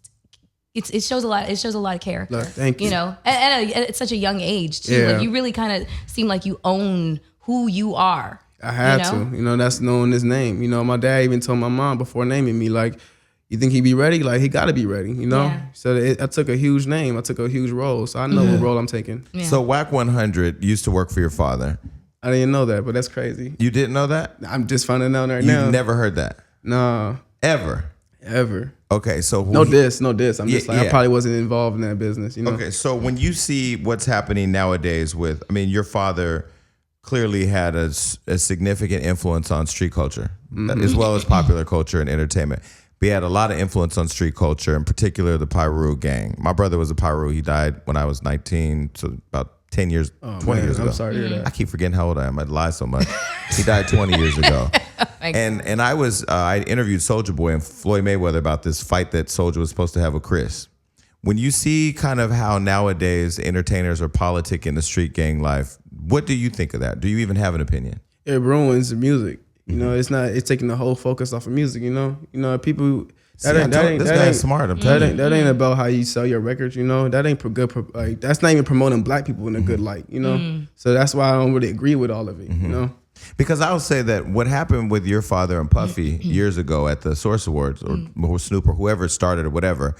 it shows a lot. It shows a lot of care. Look, thank you. You know, and at such a young age too. Yeah. Like you really kind of seem like you own who you are. I had you know? to, you know, that's knowing his name. You know, my dad even told my mom before naming me, like, you think he be ready? Like, he got to be ready, you know? Yeah. So I took a huge name. I took a huge role. So I know what role I'm taking. Yeah. So WAC 100 used to work for your father. I didn't know that, but that's crazy. You didn't know that? I'm just finding out right You've now. never heard that? Nah, Ever? ever. Okay, so No diss. I'm just like, Yeah. I probably wasn't involved in that business, you know? Okay, so when you see what's happening nowadays with, I mean, your father clearly had a significant influence on street culture, as well as popular culture and entertainment. But he had a lot of influence on street culture, in particular the Piru gang. My brother was a Piru. He died when I was 19, so about 10 years, 20 Man, years ago. I'm sorry to hear I that. keep forgetting how old I am. I lie so much. He died 20 years ago. And I interviewed Soulja Boy and Floyd Mayweather about this fight that Soulja was supposed to have with Chris. When you see kind of how nowadays entertainers are politicking the street gang life, what do you think of that? Do you even have an opinion? It ruins the music. You know, it's taking the whole focus off of music, you know? People, This guy's smart. I'm telling you. that ain't about how you sell your records, you know. That ain't like that's not even promoting black people in a good light, you know. So that's why I don't really agree with all of it, you know. Because I'll say that what happened with your father and Puffy years ago at the Source Awards or Snoop or whoever started or whatever,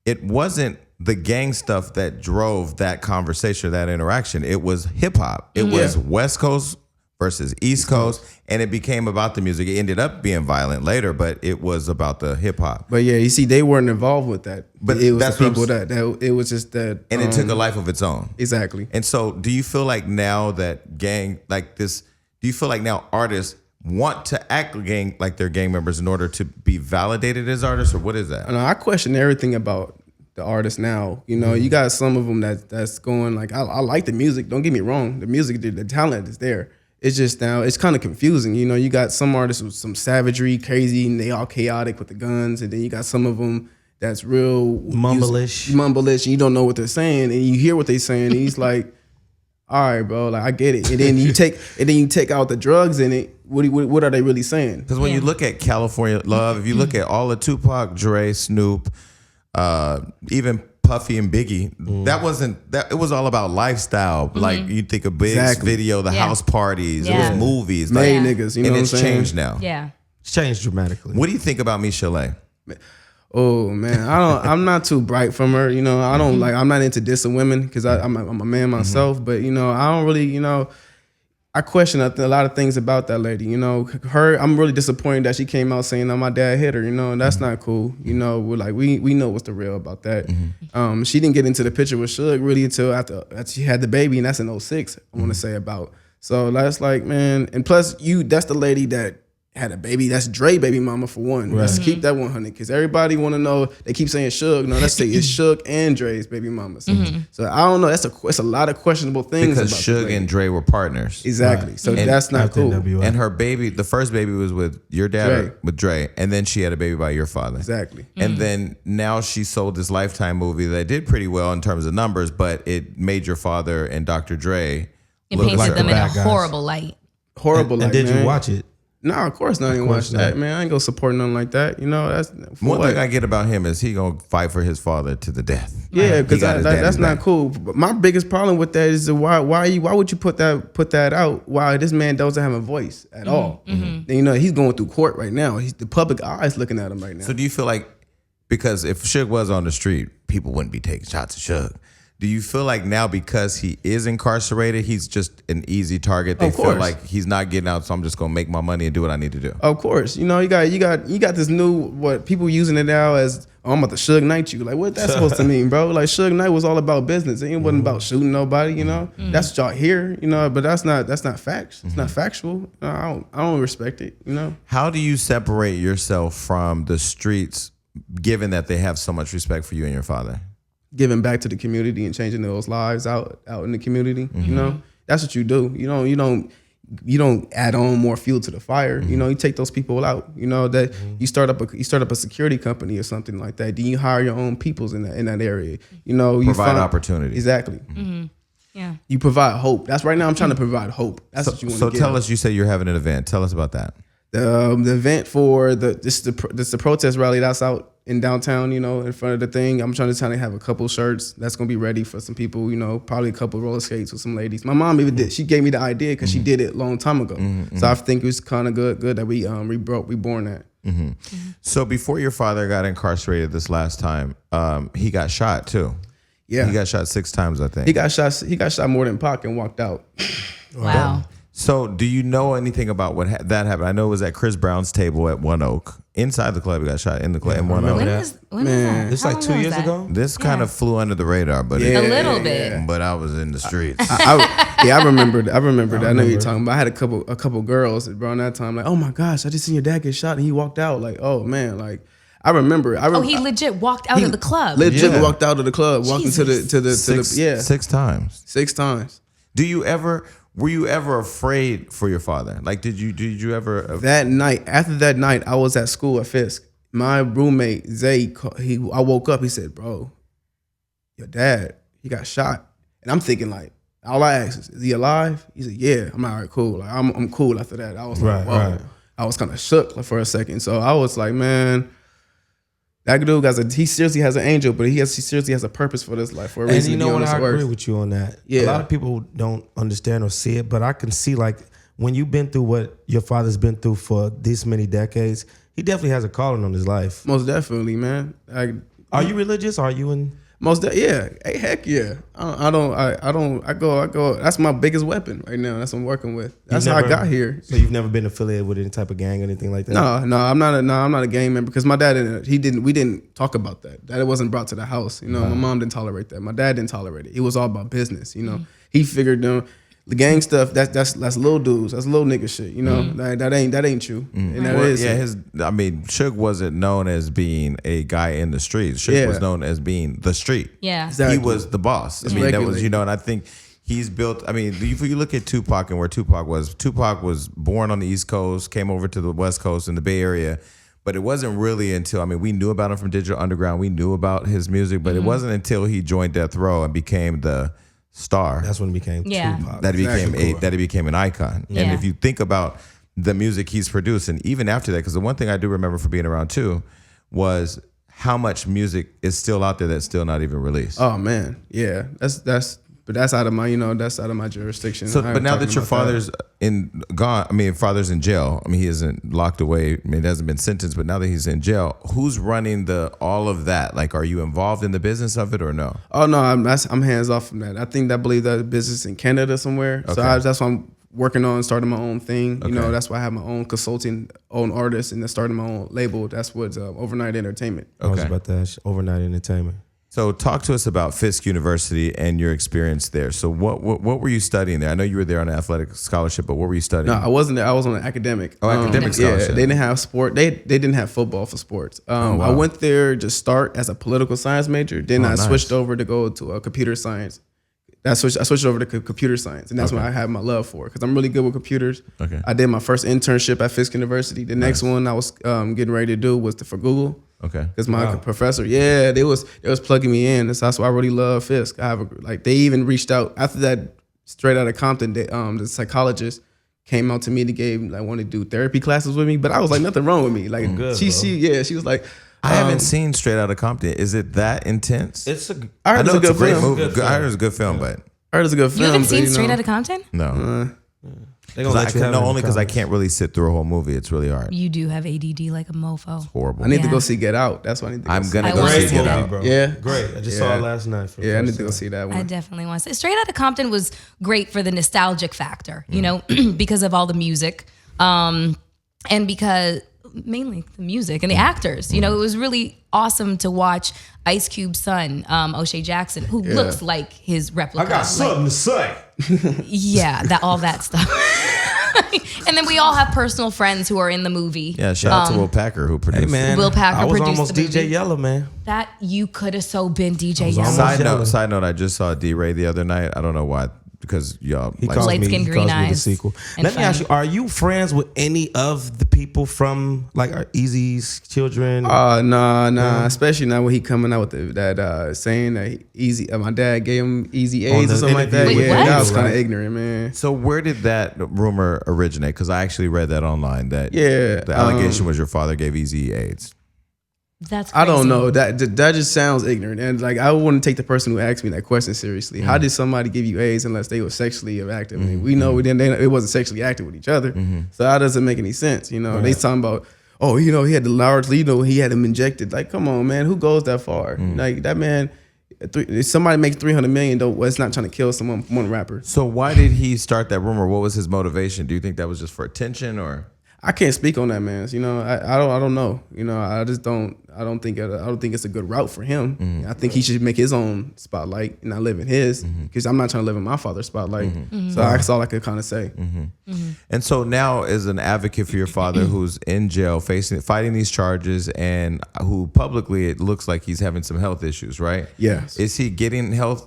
it wasn't the gang stuff that drove that conversation or that interaction. It was hip hop. It was West Coast versus East Coast, and it became about the music. It ended up being violent later, but it was about the hip hop. But yeah, you see, they weren't involved with that. But But it was that's the what I'm people that it was just that, And it took a life of its own. exactly. And so do you feel like now that gang, like this, do you feel like now artists want to act gang like they're gang members in order to be validated as artists, or what is that? And I question everything about the artists now. You know, you got some of them that's going like, I like the music. Don't get me wrong, the music, the talent is there. It's just now it's kind of confusing. You know, you got some artists with some savagery, crazy, and they all chaotic with the guns, and then you got some of them that's real Mumble-ish. and you don't know what they're saying, and you hear what they're saying, and he's like, all right, bro, like I get it. And then you take out the drugs in it. What are they really saying? Because when you look at California Love, if you look at all of Tupac, Dre, Snoop, even Puffy and Biggie, that wasn't that. It was all about lifestyle. Like you think of Big's Exactly. video, the Yeah. house parties, it Yeah. was movies, Made like, niggas, you know and what I'm it's saying? changed now. Yeah. It's changed dramatically. What do you think about Michel'le? Oh man, I'm not too bright from her. You know, I don't like. I'm not into dissing women because I'm a man myself. But you know, I don't really. You know, I question a lot of things about that lady. You know, I'm really disappointed that she came out saying that my dad hit her. You know, and that's not cool. You know, we're like we know what's the real about that. She didn't get into the picture with Suge really until after she had the baby, and that's in 06. I want to say about. So that's like, man, and plus that's the lady that had a baby. That's Dre baby mama for one. Let's keep that 100 because everybody want to know. They keep saying Suge. No, let's say it's Suge and Dre's baby mama. So, so I don't know. It's a lot of questionable things Because about Suge and Dre were partners. exactly. So that's not cool. NWA. And her baby, the first baby was with your dad, Dre. with Dre, and then she had a baby by your father. Exactly. And then now she sold this Lifetime movie that did pretty well in terms of numbers, but it made your father and Dr. Dre It look painted like them in a bad guys. horrible light. Horrible. And like, did man. you watch it? No, of course not. I didn't watch course that, not. man. I ain't gonna support nothing like that. You know, that's for One what? thing I get about him is he gonna fight for his father to the death. Yeah, He because got his that's daddy's not back. cool. But my biggest problem with that is why would you put that out? Why this man doesn't have a voice at all? And, you know, he's going through court right now. The public eye is looking at him right now. So do you feel like, because if Suge was on the street, people wouldn't be taking shots at Suge. Do you feel like now because he is incarcerated, he's just an easy target? They Of feel course. like he's not getting out, so I'm just gonna make my money and do what I need to do. Of course, you know you got this new what people using it now as I'm about to Suge Knight you. Like what that's supposed to mean, bro? Like Suge Knight was all about business. It wasn't about shooting nobody. You know that's what y'all hear. You know, but that's not facts. It's not factual. I don't respect it. You know. How do you separate yourself from the streets, given that they have so much respect for you and your father? Giving back to the community and changing those lives out in the community. You know, that's what you do. You don't add on more fuel to the fire. You know, you take those people out. You know that you start up a security company or something like that. Then you hire your own peoples in that area. You know, you Provide opportunity. Exactly. Yeah. You provide hope. That's right now. I'm trying to provide hope. That's what you want to So get. tell us, you say you're having an event. Tell us about that. The event for this the protest rally that's out in downtown, you know, in front of the thing. I'm trying to have a couple shirts that's gonna be ready for some people, you know, probably a couple roller skates with some ladies. My mom even did. She gave me the idea because she did it a long time ago. So I think it was kind of good that we reborn that. So before your father got incarcerated this last time, he got shot too. Yeah, He got shot 6 times, I think. He got shot more than Pac and walked out. Wow. So do you know anything about what that happened? I know it was at Chris Brown's table at One Oak. Inside the club, he got shot in the club in One Oak. When that. was that? It's How like long 2 was years that? ago. This kind of flew under the radar, but A little bit. but I was in the streets. I remembered. I know you're talking about. I had a couple girls around that time. Like, oh my gosh, I just seen your dad get shot and he walked out. Like, oh man, like I remember. Oh, he legit walked out of the club. Legit Yeah. walked out of the club, walked into the Six times. 6 times. Were you ever afraid for your father? Like, did you ever? That night, after that night, I was at school at Fisk. My roommate Zay, I woke up. He said, "Bro, your dad, he got shot." And I'm thinking like, all I asked is he alive? He said, "Yeah." I'm like, all right, cool. Like I'm cool after that. I was like, whoa. Right. I was kind of shook for a second. So I was like, man, that dude he seriously has an angel, but he seriously has a purpose for this life for a And reason. you to be know on what? this I agree earth. with you on that. Yeah. A lot of people don't understand or see it, but I can see like when you've been through what your father's been through for this many decades, he definitely has a calling on his life. Most definitely, man. Are you religious? Are you in? Yeah. Hey, heck yeah. I go. That's my biggest weapon right now. That's what I'm working with. That's how I got here. So you've never been affiliated with any type of gang or anything like that? No, I'm not a gang member because my dad we didn't talk about that. That it wasn't brought to the house. You know, my mom didn't tolerate that. My dad didn't tolerate it. It was all about business. You know, he figured the gang stuff. That's little dudes. That's little nigga shit. You know, that ain't you. And that Well, is Suge wasn't known as being a guy in the streets. Suge Yeah. was known as being the street. Yeah. Exactly. He was the boss. I mean, that was, regulated. and I think he's built. I mean, if you look at Tupac and where Tupac was born on the East Coast, came over to the West Coast in the Bay Area. But it wasn't really until, we knew about him from Digital Underground. We knew about his music, but it wasn't until he joined Death Row and became the star That's when he became Yeah. Tupac. that he became an icon. And Yeah. if you think about the music he's produced, and even after that, because the one thing I do remember from being around too was how much music is still out there that's still not even released. Oh man, yeah. That's out of my jurisdiction. So, I ain't but now talking that your about father's father's in jail. He isn't locked away. He hasn't been sentenced, but now that he's in jail, who's running all of that? Like, are you involved in the business of it or no? Oh no, I'm hands off from that. I believe that business in Canada somewhere. So Okay. that's why I'm working on starting my own thing. You know, Okay. that's why I have my own consulting, own artist, and then starting my own label. That's what's Overnight Entertainment. I was Okay. about that overnight entertainment. So talk to us about Fisk University and your experience there. So what were you studying there? I know you were there on an athletic scholarship, but what were you studying? No, I wasn't there. I was on an academic. Academic scholarship. Yeah, they didn't have sport. They didn't have football for sports. wow. I went there to start as a political science major. Then I nice. switched over to go to computer science. I switched over to computer science, and that's what I had my love for because I'm really good with computers. Okay. I did my first internship at Fisk University. The next one I was getting ready to do was for Google. Okay. Because my professor, they was plugging me in. That's why I really love Fisk. They even reached out after that. Straight out of Compton, the psychologist came out to me to wanted to do therapy classes with me. But I was like, nothing wrong with me. Like she was like, I haven't seen Straight Outta Compton. Is it that intense? I know it's a great movie. I heard it's a good film, but I heard it's a good film. You haven't but, seen know, Straight Outta Compton? no. They gonna let you have it in Only because I college. can't really sit through a whole movie. It's really hard. You do have ADD like a mofo. Horrible. I need to Yeah. go see Get Out. That's what I need to go I'm see. gonna I go wanna see see Get that. Out. bro. Yeah. Great. I just saw it last night. For the Yeah, I first need to go time. see that I one. definitely want to say Straight Outta Compton was great for the nostalgic factor, you know, because of all the music, and because mainly the music and the actors. You know, it was really awesome to watch Ice Cube's son, O'Shea Jackson, who looks like his replica. I got something to say. Yeah, all that stuff. And then we all have personal friends who are in the movie. Yeah, shout out to Will Packer who produced Hey man, Will Packer I was produced almost the DJ movie. Yellow, man. That you could have so been DJ was Yellow. almost- Side note, I just saw D-Ray the other night. I don't know why, because y'all He like, calls Light me, skin, he green calls me the eyes, sequel. and Let me ask fun. you: are you friends with any of the people from like Eazy's children? Nah. Especially now when he coming out with that saying that my dad gave him easy A's the or something like that. interview with Yeah, Wait, that what? was kind of Right. ignorant, man. So where did that rumor originate? Because I actually read that online that Yeah, the allegation was your father gave Easy AIDS. That's crazy. I don't know. That just sounds ignorant, and like I wouldn't take the person who asked me that question seriously. How did somebody give you AIDS unless they were sexually active? We know it wasn't sexually active with each other, so that doesn't make any sense. You know, they talking about he had the large, he had him injected. Like, come on, man, who goes that far? Like that man. If somebody makes $300 million, though, it's not trying to kill someone, one rapper. So why did he start that rumor? What was his motivation? Do you think that was just for attention or? I can't speak on that, man. You know, I don't know. You know, I don't think it's a good route for him. I think he should make his own spotlight and not live in his, because I'm not trying to live in my father's spotlight. So that's all I could kind of say. And so now, as an advocate for your father, who's in jail, fighting these charges, and who publicly it looks like he's having some health issues, right? Yes. Is he getting health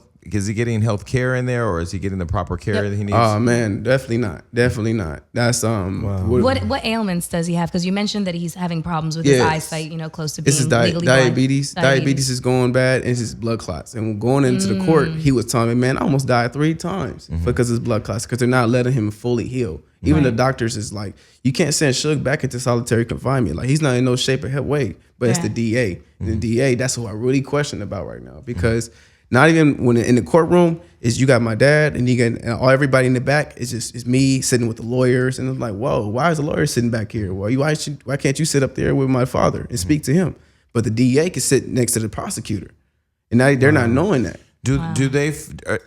care in there, or is he getting the proper care that he needs? Oh man, definitely not. That's What ailments does he have? Because you mentioned that he's having problems with his Yes. eyesight, you know, close to being This is legally blind. diabetes. Diabetes is going bad, and it's just blood clots. And going into the court, he was telling me, man, I almost died 3 times because it's blood clots, because they're not letting him fully heal. Even the doctors is like, you can't send Suge back into solitary confinement. Like, he's not in no shape or way, but it's the DA. And the DA, that's what I really question about right now, because not even when in the courtroom is you got my dad and you got everybody in the back. It's me sitting with the lawyers, and I'm like, whoa, why is the lawyer sitting back here? Why can't you sit up there with my father and speak to him? But the DA can sit next to the prosecutor, and now they're not knowing that. Do they?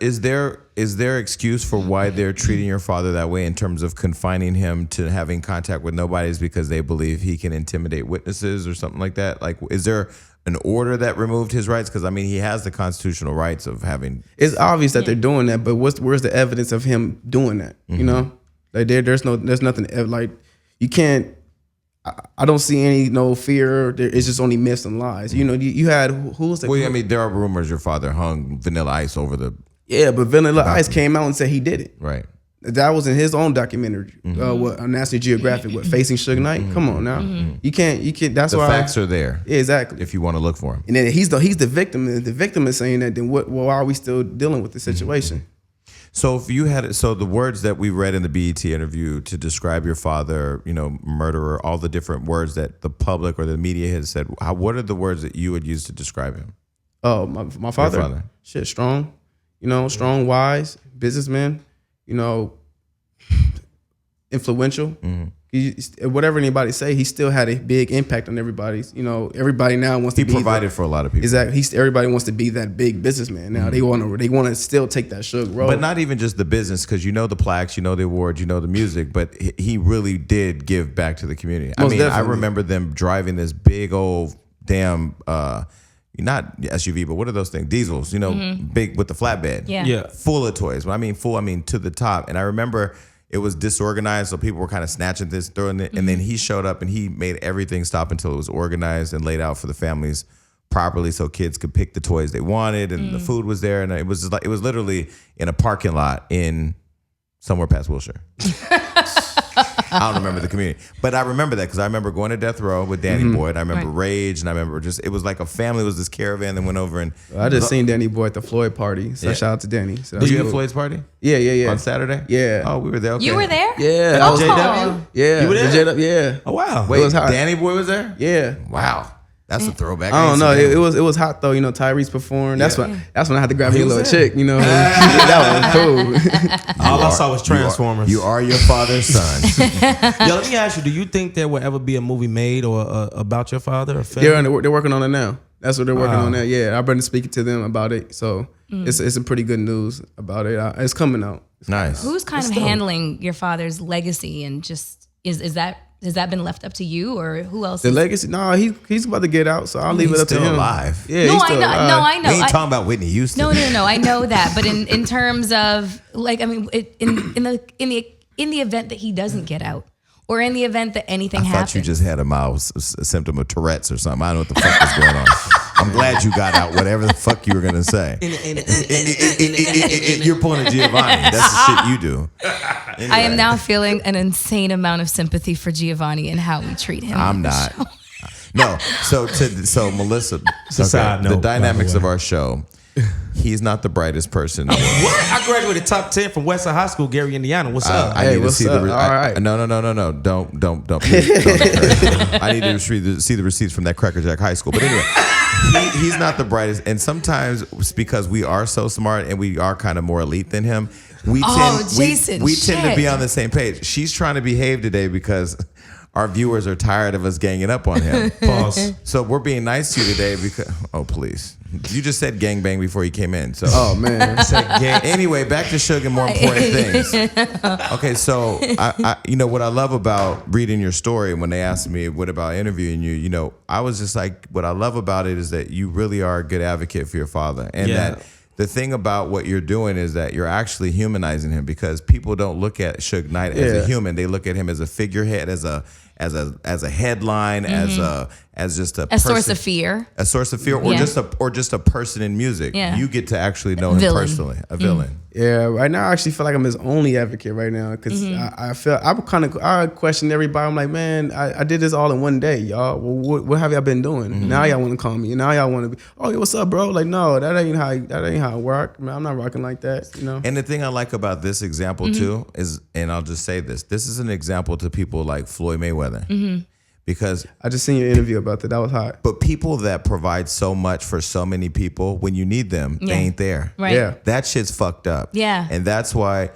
Is there excuse for why they're treating your father that way in terms of confining him to having contact with nobody? Is because they believe he can intimidate witnesses or something like that? Like, is there an order that removed his rights? Because I mean, he has the constitutional rights of having. It's obvious that they're doing that, but where's the evidence of him doing that? You know, like there's nothing like you can't. I don't see no fear. It's just only myths and lies. You know, you had who was that? Well, I mean, there are rumors your father hung Vanilla Ice over the Yeah, but Vanilla Ice came out and said he did it. right. That was in his own documentary, what on National Geographic, what Facing Suge Knight. Come on now, you can't. That's The why facts are there Yeah, exactly. if you want to look for them. And then he's the victim. And the victim is saying that. Then why are we still dealing with the situation? So if you had the words that we read in the BET interview to describe your father, you know, murderer, all the different words that the public or the media has said, what are the words that you would use to describe him? Oh, my father. father. Shit, strong. You know, strong, wise, businessman. You know, influential. Whatever anybody say, he still had a big impact on everybody's. You know, everybody now wants to He be provided for a lot of people. Exactly. Everybody wants to be that big businessman now. They want to still take that Suge role. But not even just the business, because you know the plaques, you know the awards, you know the music, but he really did give back to the community. Most I definitely. remember them driving this big old damn not SUV, but what are those things? Diesels, big with the flatbed. Yeah. Full of toys. When I mean full, I mean to the top. And I remember it was disorganized, so people were kind of snatching this, throwing it, and then he showed up and he made everything stop until it was organized and laid out for the families properly, so kids could pick the toys they wanted, and the food was there, and it was literally in a parking lot in somewhere past Wilshire. I don't remember the community, but I remember that because I remember going to Death Row with Danny Boy, and I remember Rage, and I remember it was like a family. It was this caravan that went over and I just seen Danny Boy at the Floyd party, so shout out to Danny. So Did you at Floyd's party? Yeah. On Saturday? Yeah. Oh, we were there. Okay. You were there? Yeah. Oh, JW? Yeah. You were there? The yeah. Oh wow. Wait, It was hot. Danny Boy was there? Yeah. Wow. That's a throwback. I don't know. ain't seen It was hot though. Tyrese performed. That's Yeah. when I had to grab me a was little there? chick. That was cool. All I saw was Transformers. You are your father's son. Yo, let me ask you: do you think there will ever be a movie made or about your father? Or film? They're working on it now. That's what they're working Wow. on now. Yeah, I've been speaking to them about it. So it's some pretty good news about it. It's coming out. Nice. Who's kind of handling your father's legacy, and just has that been left up to you, or who else? The legacy? No, he's about to get out, so I'll leave He's it up to still him. alive. Yeah, No, he's I still know. alive. No, I know. We ain't talking about Whitney Houston. No. I know that, but in terms of like, I mean, in the event that he doesn't get out, or in the event that anything I happens. thought you just had a symptom of Tourette's or something. I don't know what the fuck was going on. I'm glad you got out whatever the fuck you were gonna say. You're pulling a Giovanni. That's the shit you do. Anyway, I am now feeling an insane amount of sympathy for Giovanni and how we treat him. I'm not. No. So Melissa. a side note, the by dynamics the of way. our show. He's not the brightest person. in the world. What? I graduated top 10 from Westside High School, Gary, Indiana. What's up? I Hey, need to what's see up? the. All right. No. Don't. Please, don't encourage. I need to see the receipts from that Cracker Jack High School. But anyway, he's not the brightest, and sometimes it's because we are so smart and we are kind of more elite than him. We Jason, we tend to shit. be on the same page. She's trying to behave today because our viewers are tired of us ganging up on him. Pause. So we're being nice to you today because. Oh please, you just said gangbang before you came in. So. Oh man. Anyway, back to Suge and more important things. Okay, so I what I love about reading your story when they asked me what about interviewing you, I was just like, what I love about it is that you really are a good advocate for your father, and Yeah. that the thing about what you're doing is that you're actually humanizing him, because people don't look at Suge Knight as a Yeah. human; they look at him as a figurehead, as a headline, as just a source person- of fear. a source of fear, or Yeah. just a person in music. Yeah. You get to actually know him Villain. personally, a villain. Yeah, right now I actually feel like I'm his only advocate right now, because I feel I question everybody. I'm like, man, I did this all in one day, y'all. Well, what have y'all been doing? Now y'all want to call me. Now y'all want to be, oh, what's up, bro? Like, no, that ain't how it work. Man, I'm not rocking like that, And the thing I like about this example too is, and I'll just say this is an example to people like Floyd Mayweather, because I just seen your interview about that. That was hot. but people that provide so much for so many people, when you need them, Yeah. they ain't there. Right. Yeah. That shit's fucked up. Yeah. And that's why,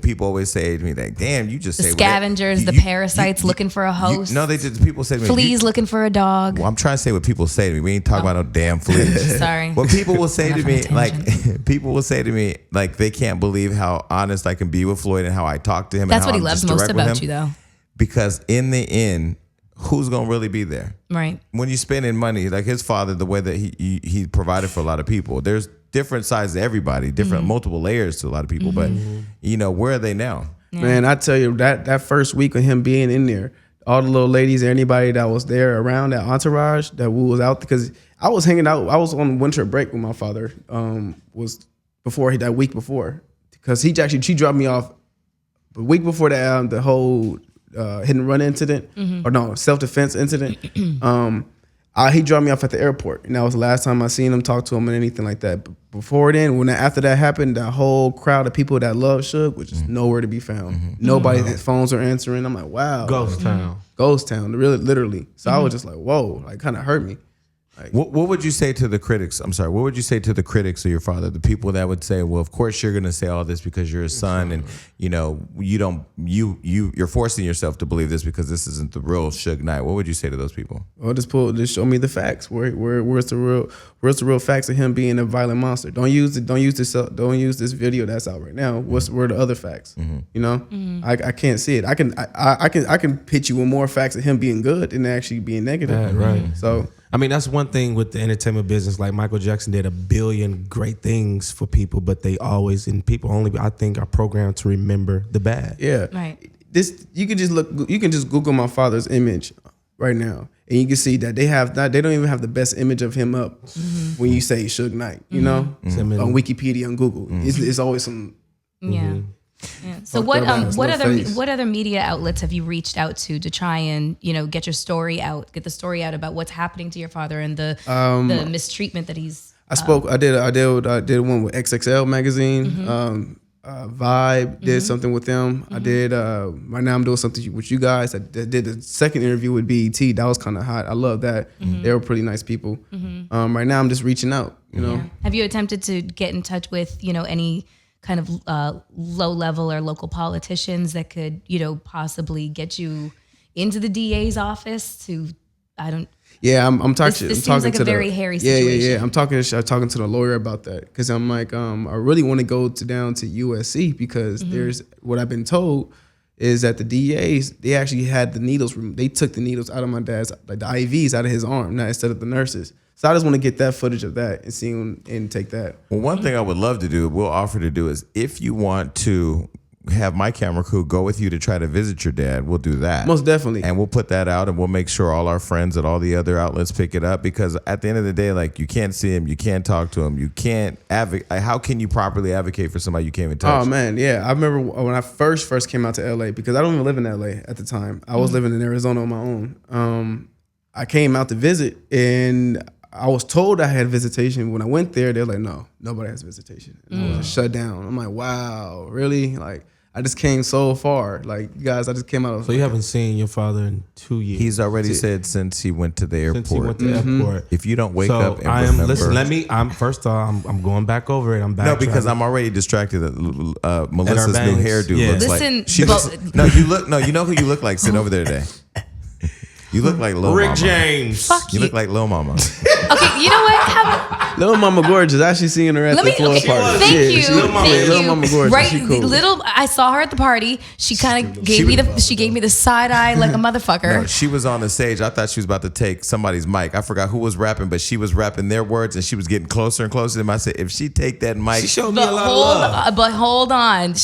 people always say to me, like, damn, you just The say whatever- scavengers, you- the you- parasites you- looking for a host. No, people say to me, Fleas looking for a dog. well, I'm trying to say what people say to me. We ain't talking about no damn fleas. Sorry. What people will say Enough to on a me, like tangent. people will say to me, like they can't believe how honest I can be with Floyd and how I talk to him. That's and how what he I'm loves just most direct with about him. you, though. Because in the end, who's gonna really be there Right. when you're spending money? Like his father, the way that he provided for a lot of people. There's different sides to everybody, different multiple layers to a lot of people. But where are they now? Man, I tell you, that first week of him being in there, all the little ladies, anybody that was there around that entourage that was out, because I was hanging out. I was on winter break with my father. Was that week before, because she dropped me off the week before that the whole hit and run incident, or no, self-defense incident. He dropped me off at the airport, and that was the last time I seen him, talk to him, and anything like that. But before then, after that happened, that whole crowd of people that love Suge was just nowhere to be found. Nobody's phones are answering. I'm like, wow, Ghost Town. Ghost Town, really, literally. So I was just like, whoa, like kind of hurt me. What would you say to the critics? I'm sorry. What would you say to the critics of your father? The people that would say, "Well, of course you're going to say all this because you're his son, and you're forcing yourself to believe this because this isn't the real Suge Knight." What would you say to those people? Well, just show me the facts. Where's the real facts of him being a violent monster? Don't use this video that's out right now. Where are the other facts? I can't see it. I can hit you with more facts of him being good than actually being negative. Right. So I mean, that's one thing with the entertainment business. Like Michael Jackson did a billion great things for people, but they always, and people only, I think, are programmed to remember the bad. Yeah. Right. This you can just Google my father's image right now, and you can see that they don't even have the best image of him up when you say Suge Knight, you know, on Wikipedia and Google. It's always some. Yeah. Yeah. So Fucked what up ass, no face. other media outlets have you reached out to try and get your story out, get the story out about what's happening to your father and the mistreatment that he's. I did one with XXL magazine. Vibe did something with them. I did. Right now I'm doing something with you guys. I did the second interview with BET. That was kind of hot. I love that. They were pretty nice people. Right now I'm just reaching out. You know. Yeah. Have you attempted to get in touch with any kind of low level or local politicians that could possibly get you into the DA's office to Yeah, I'm talking. This I'm seems talking like to a very hairy situation. Yeah. I'm talking to the lawyer about that because I'm like, I really want to go down to USC because there's what I've been told is that the DAs they actually had the needles. They took the needles out of my dad's, like the IVs out of his arm, not instead of the nurses. So I just want to get that footage of that and see and take that. Well, one thing I would love to do, we'll offer to do, is if you want to have my camera crew go with you to try to visit your dad, we'll do that. Most definitely. And we'll put that out and we'll make sure all our friends at all the other outlets pick it up because at the end of the day, like you can't see him, you can't talk to him, you can't advocate. How can you properly advocate for somebody you can't even touch? Oh man, yeah. I remember when I first came out to LA because I don't even live in LA at the time. I was living in Arizona on my own. I came out to visit and I was told I had visitation. When I went there, they're like, no, nobody has visitation. And I was shut down. I'm like, wow, really? Like, I just came so far. Like, you guys, I just came out of. So you haven't seen your father in 2 years. He's already said since he went to the airport. Since he went to the airport. If you don't wake So up and I am. remember. Listen, I'm first off, I'm going back over it. I'm back. No, because I'm already distracted. Melissa's new bangs. hairdo Yeah. looks Listen, like. She looks, no, you know who you look like sitting over there today. You look like Lil Rick Mama. James. Fuck You look like Lil Mama. Okay, you know what? Little Mama Gorgeous. I actually seen her at the Florida party. Thank Yeah, you. she- Lil Mama. Thank Lil you. Mama Gorgeous. Right, She cool. I saw her at the party. She kind of gave me the side eye like a motherfucker. No, she was on the stage. I thought she was about to take somebody's mic. I forgot who was rapping, but she was rapping their words and she was getting closer and closer to them. I said, if she take that mic, She showed me a lot of love. But hold on.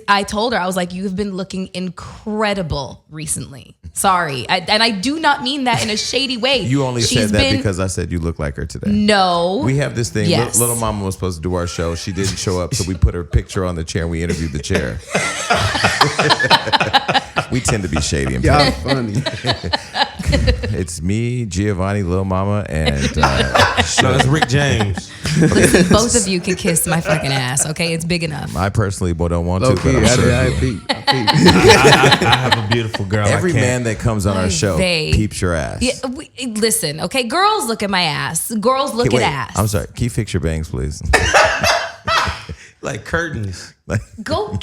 I told her, I was like, you have been looking incredible recently. Sorry. And I do not mean that in a shady way. you only She's said that been- because I said you look like her today. No. We have this thing. Yes. Little Mama was supposed to do our show. She didn't show up, so we put her picture on the chair and we interviewed the chair. We tend to be shady. And Y'all funny. it's me, Giovanni, Lil Mama, and No, it's Rick James. Listen, both of you can kiss my fucking ass, okay? It's big enough. I personally don't want Low to, key, but I'm sure I you- peep. I have a beautiful girl. every I can't. man that comes on our show They- peeps your ass. Yeah, listen, okay? Girls look at my ass. Girls look Wait, at ass. I'm sorry. Can you fix your bangs, please? like curtains. Go.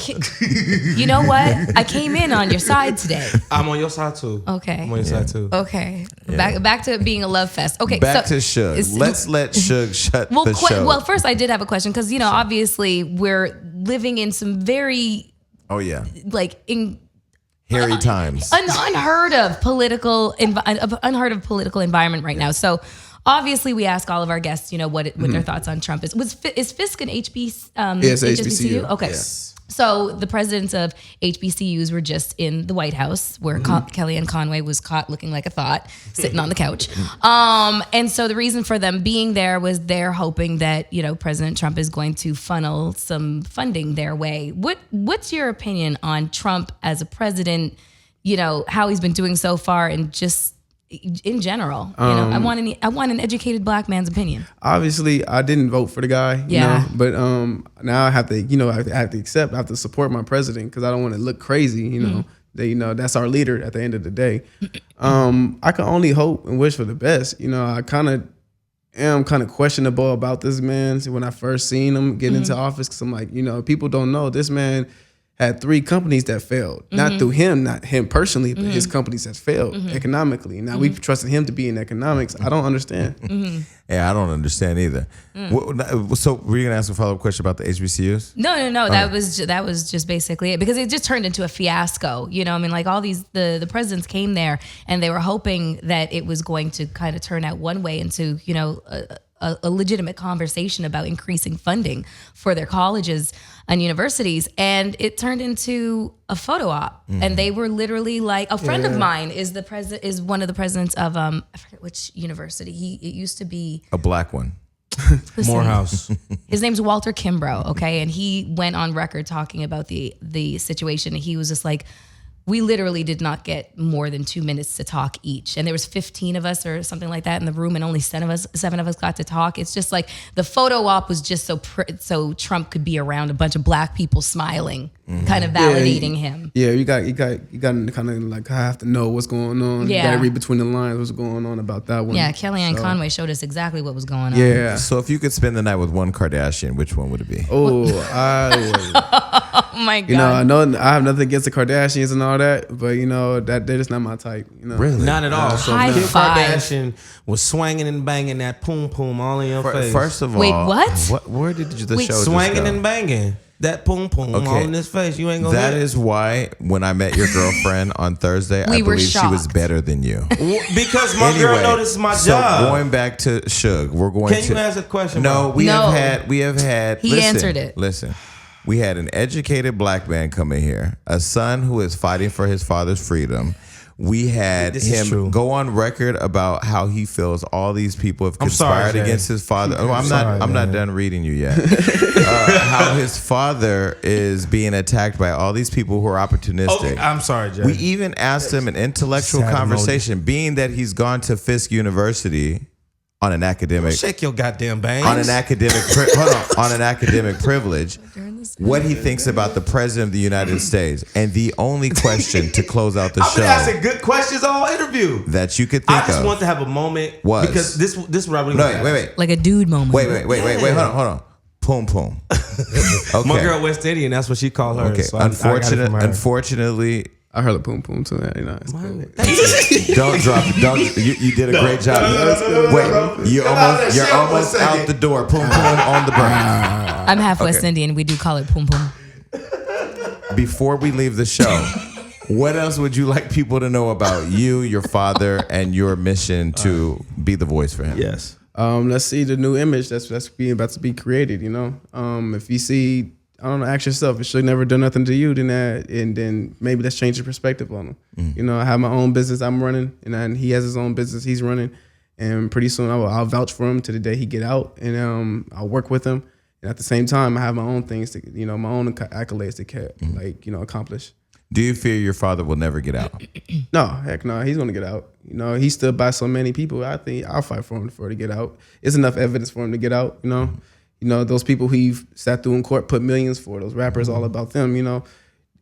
You know what? I came in on your side today. I'm on your side too. Okay. I'm on your side too. Okay. Back to it being a love fest. Okay. Back so to Suge. Let's let Suge shut the show. Well, first I did have a question because obviously we're living in some very Oh yeah, like hairy times. unheard of political environment right now. So obviously we ask all of our guests, what their thoughts on Trump is. Is Fisk an HBCU? Yes, HBCU. Okay. Yes. So the presidents of HBCUs were just in the White House where Kellyanne Conway was caught looking like a thought sitting on the couch. And so the reason for them being there was they're hoping that, President Trump is going to funnel some funding their way. What's your opinion on Trump as a president, how he's been doing so far and just in general? I want an educated black man's opinion. Obviously, I didn't vote for the guy. Yeah. But now I have to, I have to accept. I have to support my president because I don't want to look crazy. That that's our leader at the end of the day. I can only hope and wish for the best. I am kind of questionable about this man when I first seen him get into office because I'm like, people don't know this man had 3 companies that failed. Not through him, not him personally, but his companies that failed economically. Now we've trusted him to be in economics. I don't understand. Yeah, I don't understand either. So were you gonna ask a follow-up question about the HBCUs? No. That was just basically it, because it just turned into a fiasco. You know, I mean, like all these the presidents came there and they were hoping that it was going to kind of turn out one way into, you know, a legitimate conversation about increasing funding for their colleges and universities, and it turned into a photo op. And they were literally like, a friend of mine is one of the presidents of I forget which university. It used to be A black one. Morehouse. His name's Walter Kimbrough, okay? And he went on record talking about the situation. And he was just like, we literally did not get more than 2 minutes to talk each. And there was 15 of us or something like that in the room, and only 7 of us got to talk. It's just like the photo op was just so Trump could be around a bunch of black people smiling, kind of validating him. Yeah, you got to kind of like have to know what's going on. Yeah. You got to read between the lines what's going on about that one. Yeah, Kellyanne Conway showed us exactly what was going on. Yeah. So if you could spend the night with one Kardashian, which one would it be? Oh, Oh my God. you know, I know I have nothing against the Kardashians and all that, but you know that they're just not my type. You know, Really? Not at all. So High Kim five. Kardashian was swinging and banging that poom poom all in your face. First of all, Wait, what? Where did the Wait, show just swinging go? and banging that poom poom all Okay. in his face. You ain't gonna. That hit. is why when I met your girlfriend on Thursday, I We were believe she was shocked. better than you. Because my girl know this is my so job. going back to Suge, we're going Can to. you ask a question? No, bro? we No. have had. He listen, answered it. Listen, we had an educated black man come in here, a son who is fighting for his father's freedom. We had This is true. him go on record about how he feels all these people have I'm sorry, conspired Jay. against his father. Oh, I'm sorry, not man. done reading you yet. How his father is being attacked by all these people who are opportunistic. Okay, I'm sorry, Jay. We even asked him an intellectual Sad conversation, being that he's gone to Fisk University on an academic Shake your goddamn bangs. on an academic on an academic privilege, what he thinks about the president of the United States. And the only question to close out the I've been show asking good questions all interview. that you could think I just of want to have a moment was- because this is what I really no, want to wait, ask. Like a dude moment. wait, hold on. Poom poom. Okay. My girl West Indian, that's what she called her. Okay. So I got it from her. Unfortunately, I heard the boom boom too. You know, it's cool. don't drop it. Don't you did a great job. Wait, you're almost out the door. Poom poom on the brain. I'm half West Indian. We do call it pum pum. Before we leave the show, what else would you like people to know about you, your father, and your mission to be the voice for him? Yes. Let's see the new image that's being about to be created. You know, if you see, I don't know, ask yourself, it should never done nothing to you. Then maybe let's change your perspective on him. You know, I have my own business I'm running, and then he has his own business he's running, and pretty soon I'll vouch for him to the day he get out, and I'll work with him. And at the same time, I have my own things to, you know, my own accolades to accomplish. Do you fear your father will never get out? No, heck no, he's gonna get out. You know, he's stood by so many people. I think I'll fight for him to get out. It's enough evidence for him to get out. You know, those people he've sat through in court, put millions for. Those rappers, all about them. You know,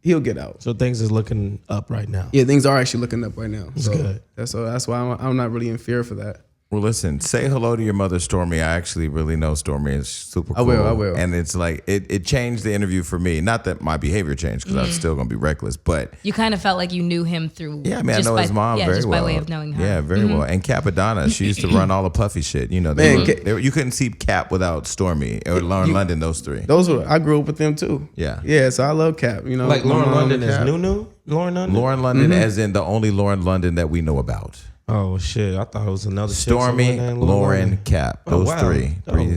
he'll get out. So things is looking up right now. Yeah, things are actually looking up right now. That's good. That's why I'm not really in fear for that. Well, listen, say hello to your mother, Stormy. I actually really know Stormy is super cool. I will. And it's like, it changed the interview for me. Not that my behavior changed, because I'm still going to be reckless, but You kind of felt like you knew him through. yeah, I mean, I just know by, his mom very just well. by way of knowing her. Yeah, very well. And Capadonna, she used to run all the puffy shit. You know, Man, you couldn't see Cap without Stormy or Lauren London, those three. I grew up with them too. Yeah. Yeah, so I love Cap. You know, Like my Lauren mom, London is Cap. new. Lauren London. Lauren London, as in the only Lauren London that we know about. Oh shit! I thought it was another chick Stormy, somewhere named Lauren, Cap. Oh, Those wow.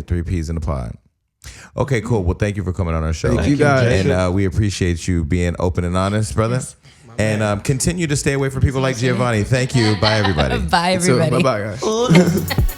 three P's in the pod. Okay, cool. Well, thank you for coming on our show. Thank you guys. And we appreciate you being open and honest, brother. And continue to stay away from people like Giovanni. Thank you. Bye, everybody. Bye, So, everybody. bye-bye, guys.